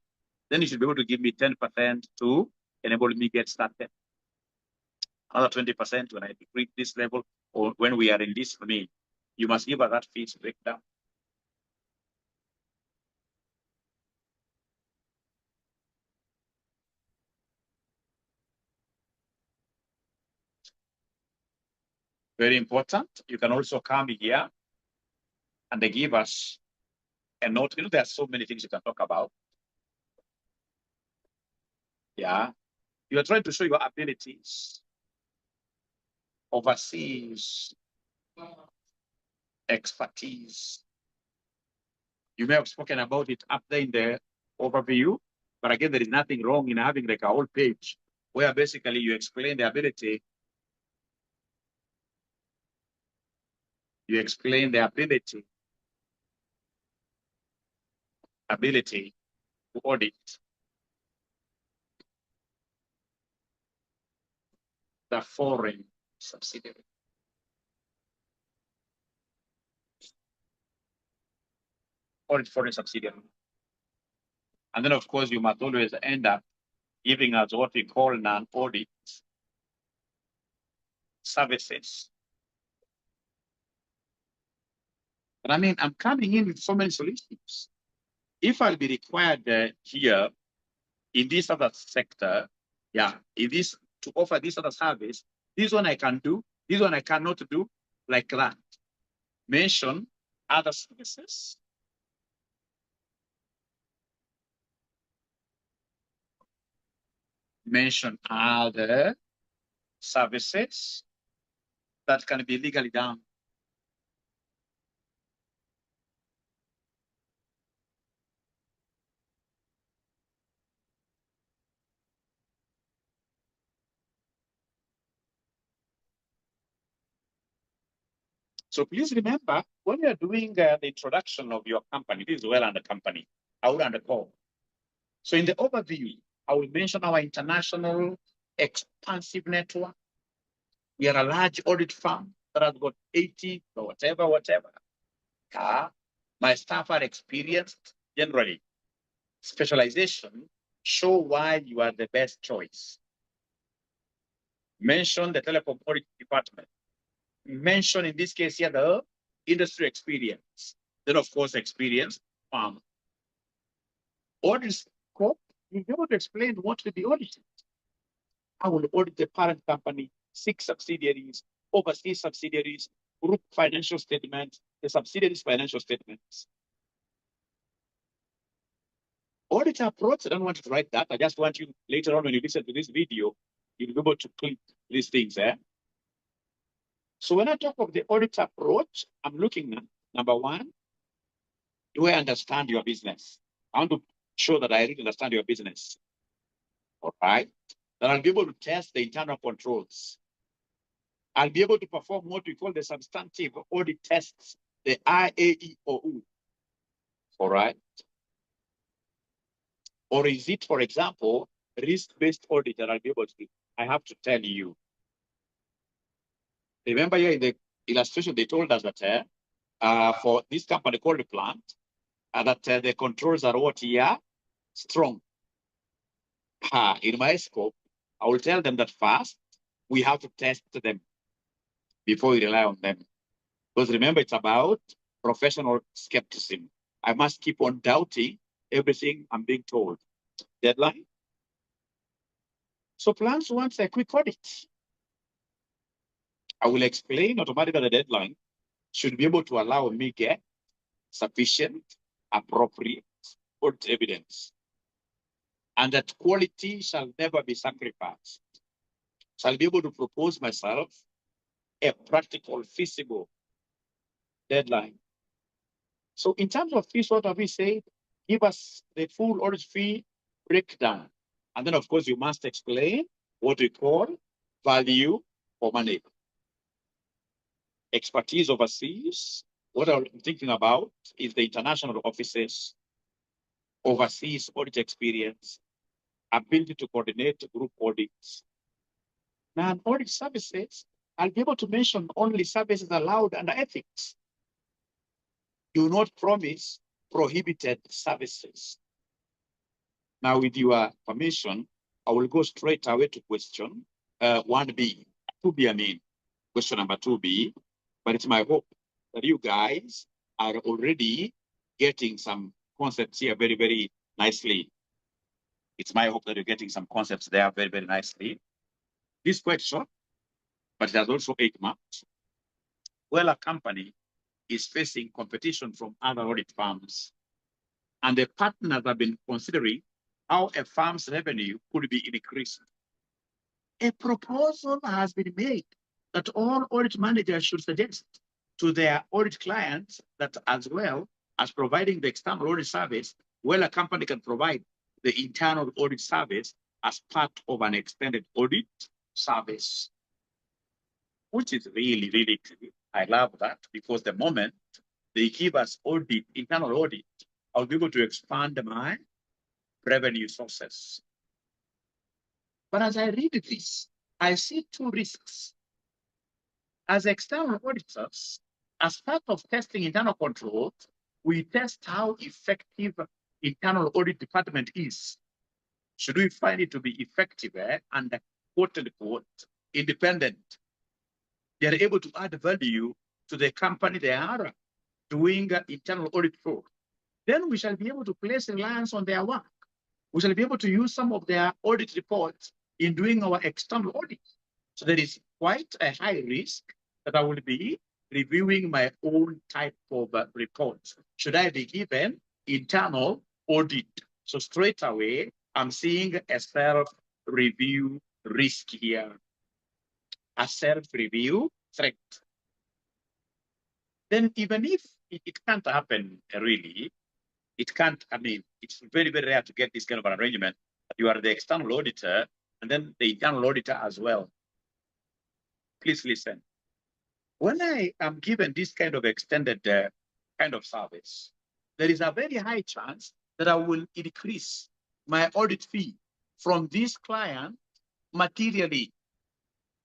then you should be able to give me 10% to enable me get started. Another 20% when I reach this level or when we are in this domain. You must give us that fees breakdown. Very important. You can also come here and they give us a note. You know, there are so many things you can talk about. Yeah. You are trying to show your abilities, overseas, expertise. You may have spoken about it up there in the overview, but again, there is nothing wrong in having like a whole page where basically you explain the ability. You explain the ability to audit the foreign subsidiary. Audit foreign subsidiary. And then, of course, you must always end up giving us what we call non-audit services. But I mean, I'm coming in with so many solutions. If I'll be required here in this other sector, yeah, in this to offer this other service, this one I can do, this one I cannot do, like that. Mention other services. Mention other services that can be legally done. So please remember, when you're doing the introduction of your company, this is well under company, I would undercall. So in the overview, I will mention our international expansive network. We are a large audit firm that has got 80 or whatever. My staff are experienced generally. Specialization, show why you are the best choice. Mention the telecom audit department. Mention in this case here the industry experience. Then, of course, experience farm. Audit scope, you'll be able to explain what will be audited. I will audit the parent company, 6 subsidiaries, overseas subsidiaries, group financial statements, the subsidiaries' financial statements. Audit approach, I don't want you to write that. I just want you later on when you listen to this video, you'll be able to click these things. So when I talk of the audit approach, I'm looking at Number one, do I understand your business? I want to show that I really understand your business. All right. That I'll be able to test the internal controls. I'll be able to perform what we call the substantive audit tests, the IAEOU. All right. Or is it, for example, risk-based audit that I'll be able to do? I have to tell you. Remember here in the illustration, they told us that for this company called the plant, that the controls are what here? Strong. In my scope, I will tell them that first, we have to test them before we rely on them. Because remember, it's about professional skepticism. I must keep on doubting everything I'm being told. Deadline. So plans wants a quick audit. I will explain automatically the deadline should be able to allow me get sufficient, appropriate audit evidence. And that quality shall never be sacrificed. Shall be able to propose myself a practical, feasible deadline. So in terms of fees, what have we said? Give us the full audit fee breakdown. And then, of course, you must explain what we call value for money. Expertise overseas. What I'm thinking about is the international offices, overseas audit experience, ability to coordinate group audits. Now, in audit services, I'll be able to mention only services allowed under ethics. Do not promise prohibited services. Now, with your permission, I will go straight away to question 1B. 2B, I mean, question number 2B. But it's my hope that you guys are already getting some concepts here very, very nicely. It's my hope that you're getting some concepts there very, very nicely. This question, but it has also 8 marks. Well, a company is facing competition from other audit firms, and the partners have been considering how a firm's revenue could be increased. A proposal has been made that all audit managers should suggest to their audit clients that, as well as providing the external audit service, well, a company can provide the internal audit service as part of an extended audit service, which is really, really good. I love that, because the moment they give us audit, internal audit, I'll be able to expand my revenue sources. But as I read this, I see 2 risks. As external auditors, as part of testing internal controls, we test how effective internal audit department is. Should we find it to be effective and quote unquote independent? They are able to add value to the company they are doing internal audit for. Then we shall be able to place reliance on their work. We shall be able to use some of their audit reports in doing our external audit. So there is quite a high risk that I will be reviewing my own type of reports. Should I be given internal audit? So straight away, I'm seeing a self-review risk here, a self-review threat. Then even if it can't happen really, it can't, I mean, it's very, very rare to get this kind of an arrangement. You are the external auditor and then the internal auditor as well. Please listen. When I am given this kind of extended kind of service, there is a very high chance that I will increase my audit fee from this client materially.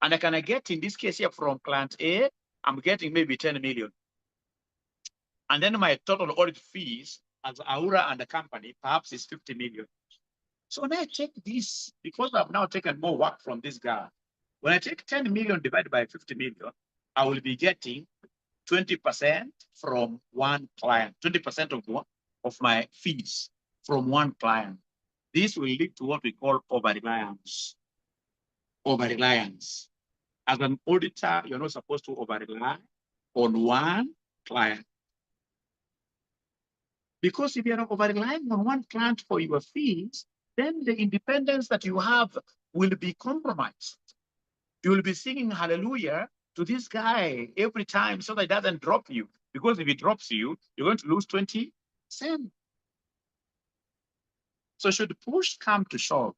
And I can get, in this case here, from client A, I'm getting maybe 10 million. And then my total audit fees as Aura and the company perhaps is 50 million. So when I take this, because I've now taken more work from this guy, when I take 10 million divided by 50 million, I will be getting 20% from one client, 20% of my fees from one client. This will lead to what we call over-reliance. Over-reliance. As an auditor, you're not supposed to over-rely on one client. Because if you're over-relying on one client for your fees, then the independence that you have will be compromised. You will be singing hallelujah to this guy every time so that it doesn't drop you. Because if it drops you, you're going to lose 20 cents. So should push come to shove,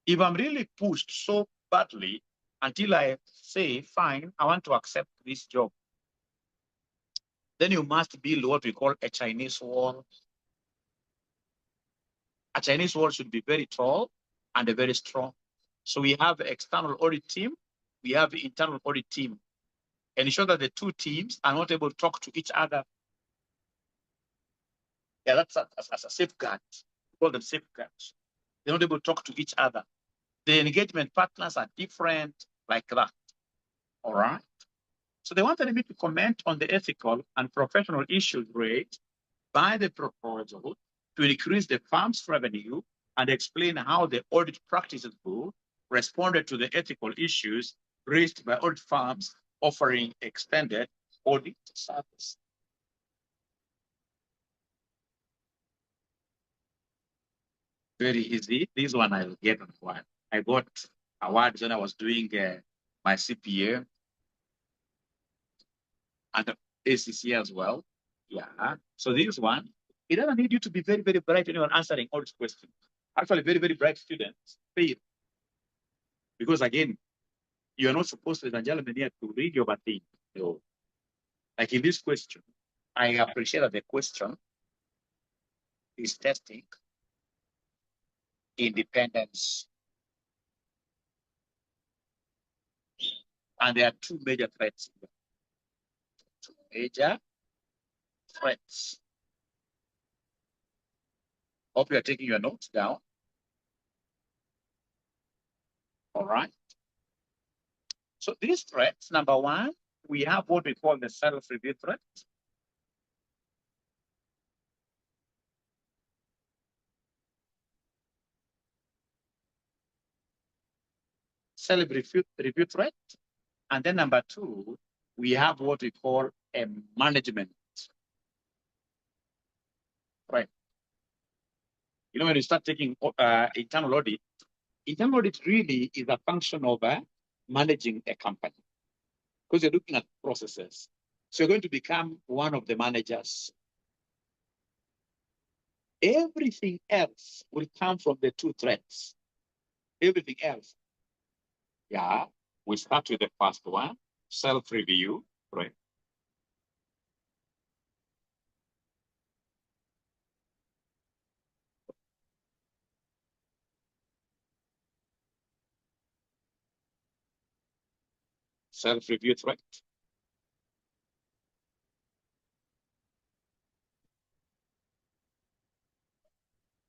if I'm really pushed so badly until I say, fine, I want to accept this job, then you must build what we call a Chinese wall. A Chinese wall should be very tall and very strong. So we have external audit team, we have the internal audit team. Ensure that the two teams are not able to talk to each other. Yeah, that's a safeguard. We call them safeguards. They're not able to talk to each other. The engagement partners are different, like that. All right. So they wanted me to comment on the ethical and professional issues raised by the proposal to increase the firm's revenue and explain how the audit practices board responded to the ethical issues raised by audit firms offering extended audit service. Very easy. This one I'll get on one. I got awards when I was doing my CPA and ACC as well. Yeah. So this one, it doesn't need you to be very, very bright when you're answering all these questions. Actually, very, very bright students fail. Because again, you're not supposed to, as a gentleman here, to read your thing. So, like in this question, I appreciate that the question is testing independence. And there are two major threats. Two major threats. Hope you are taking your notes down. All right. So these threats, number one, we have what we call the self-review threat. Self-review threat. And then number two, we have what we call a management threat. You know, when you start taking internal audit really is a function of managing a company because you're looking at processes. So you're going to become one of the managers. Everything else will come from the two threats. Everything else. Yeah, we start with the first one, self-review, right? Self-review threat.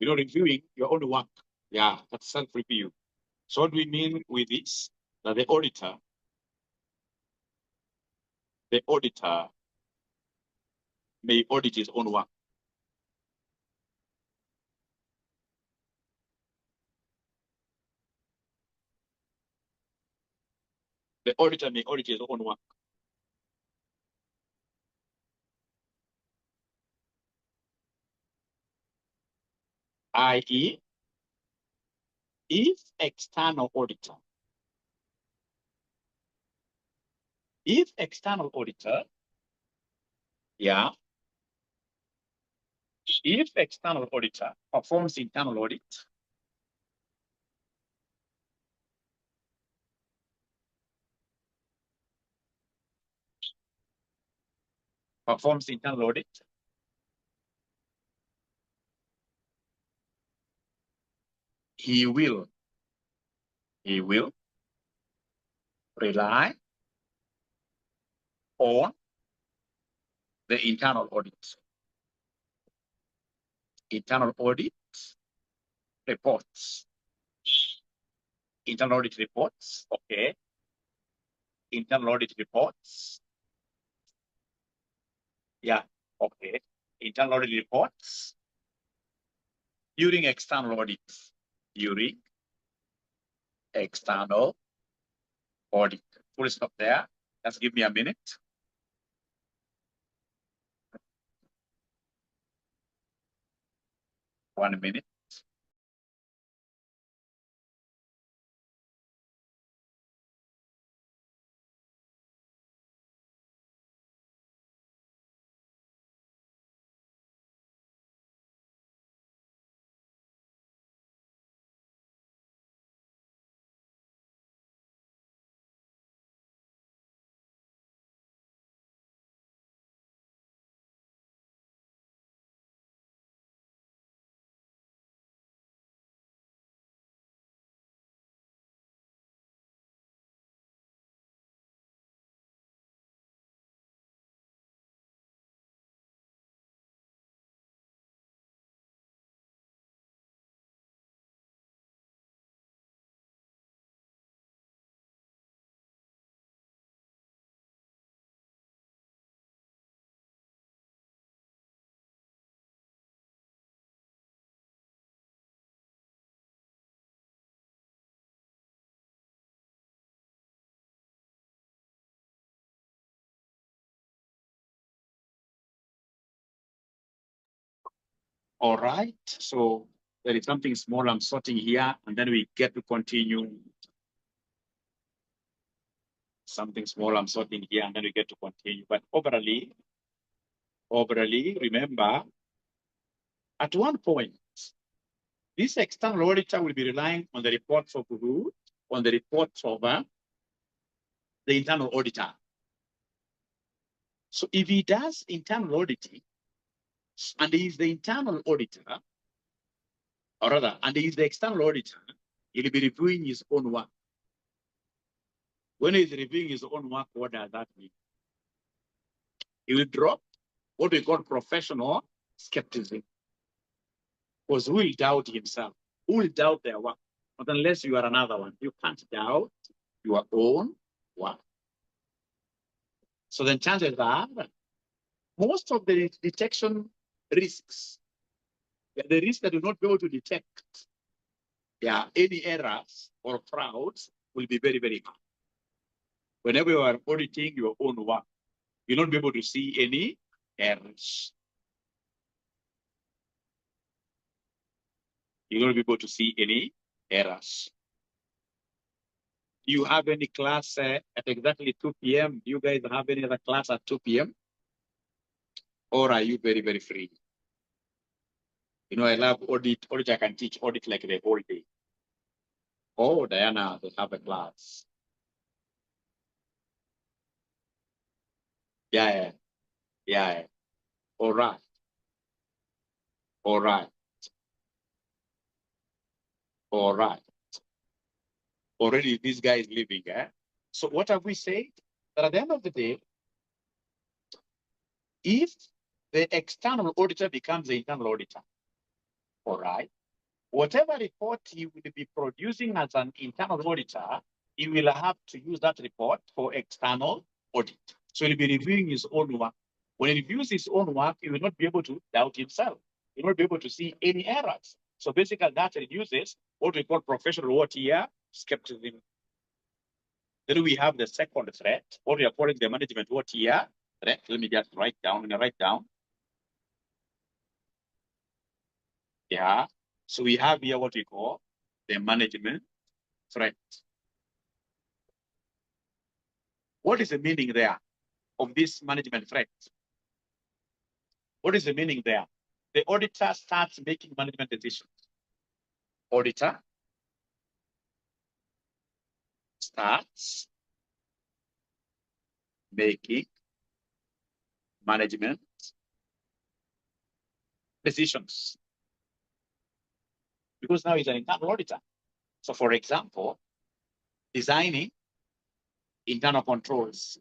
You know, reviewing your own work. Yeah, that's self-review. So what do we mean with this? That the auditor may audit his own work. The auditor may audit his own work. I.e., if external auditor, yeah, if external auditor performs internal audit, he will rely on the internal audit. Internal audit reports. Internal audit reports, okay. Internal audit reports. Yeah, okay. Internal audit reports during external audit. During external audit. Full stop there. Just give me a minute. 1 minute. All right. So there is something small I'm sorting here, and then we get to continue. Something small I'm sorting here, and then we get to continue. But overall, remember, at one point, this external auditor will be relying on the reports of who? On the reports of the internal auditor. So if he does internal auditing, and he is the internal auditor, or rather, and he is the external auditor, he'll be reviewing his own work. When he's reviewing his own work, what does that mean? He will drop what we call professional skepticism. Because who will doubt himself? Who will doubt their work? But unless you are another one, you can't doubt your own work. So then chances are, most of the detection risks, the risks that you not be able to detect, any errors or frauds will be very, very high. Whenever you are auditing your own work, you'll not be able to see any errors. You'll not be able to see any errors. Do you have any class at exactly 2 p.m.? Do you guys have any other class at 2 p.m.? Or are you very, very free? You know, I love audit. Audit, I can teach audit like the whole day. Oh, Diana, they have a class. Yeah. All right. Already this guy is leaving, eh? So what have we said? That at the end of the day, if the external auditor becomes the internal auditor, all right, whatever report he will be producing as an internal auditor, he will have to use that report for external audit. So he'll be reviewing his own work. When he reviews his own work, he will not be able to doubt himself. He will not be able to see any errors. So basically that reduces what we call professional what here, skepticism. Then we have the second threat, what we are calling the management what here, threat. Let me just write down. Yeah. So we have here what we call the management threat. What is the meaning there of this management threat? What is the meaning there? The auditor starts making management decisions. Auditor starts making management decisions. Because now he's an internal auditor. So for example, designing internal controls.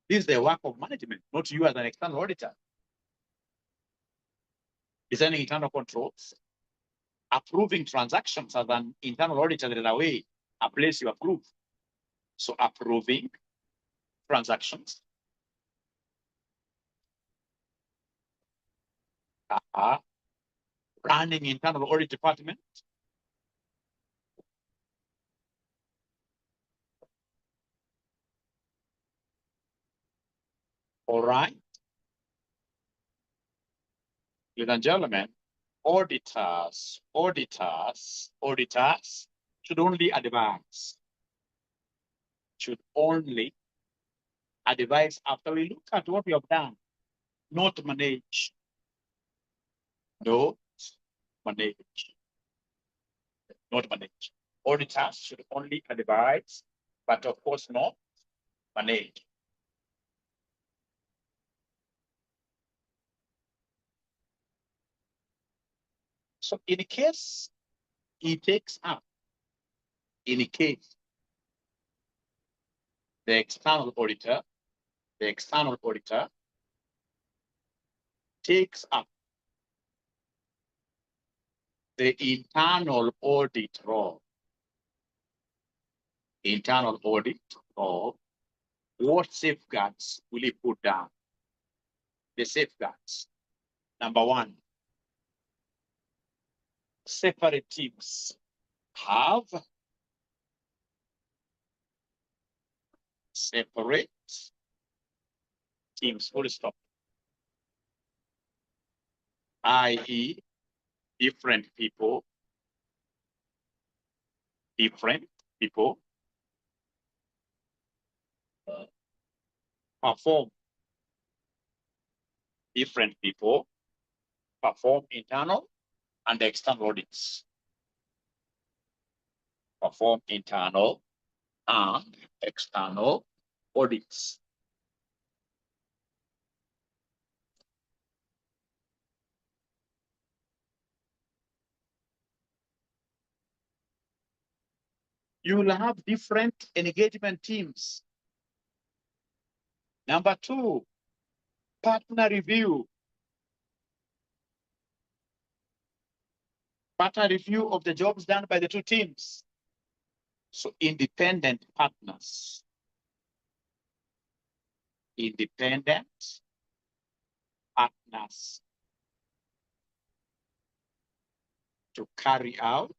This is the work of management, not you as an external auditor. Designing internal controls, approving transactions as an internal auditor, in a way, a place you approve. So approving transactions, running internal audit department, all right. Ladies and gentlemen, auditors should only advise. Should only advise after we look at what we have done, not manage. No, manage. Not manage. Auditors should only advise, but of course not manage. So in case he takes up, in case the external auditor takes up the internal audit role, what safeguards will he put down? The safeguards. Number one, separate teams have separate teams, full stop. i.e. different people perform internal and external audits. Perform internal and external audits. You will have different engagement teams. Number 2, partner review. Partner review of the jobs done by the two teams. So independent partners. Independent partners to carry out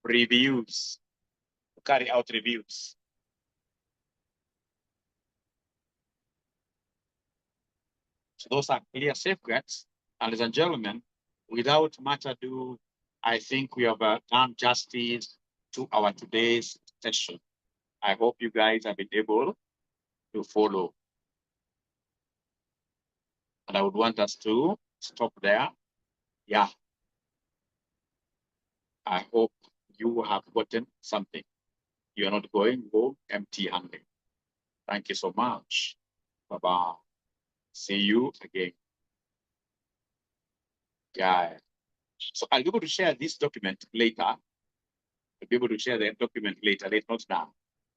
reviews. So those are clear safeguards. And ladies and gentlemen, without much ado, I think we have done justice to our today's session. I hope you guys have been able to follow. And I would want us to stop there. Yeah. I hope you have gotten something. You are not going home empty-handed. Thank you so much. Bye-bye. See you again. Yeah. So I'll be able to share this document later. I'll be able to share the document later, not now.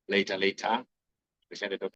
Later. We'll share the document.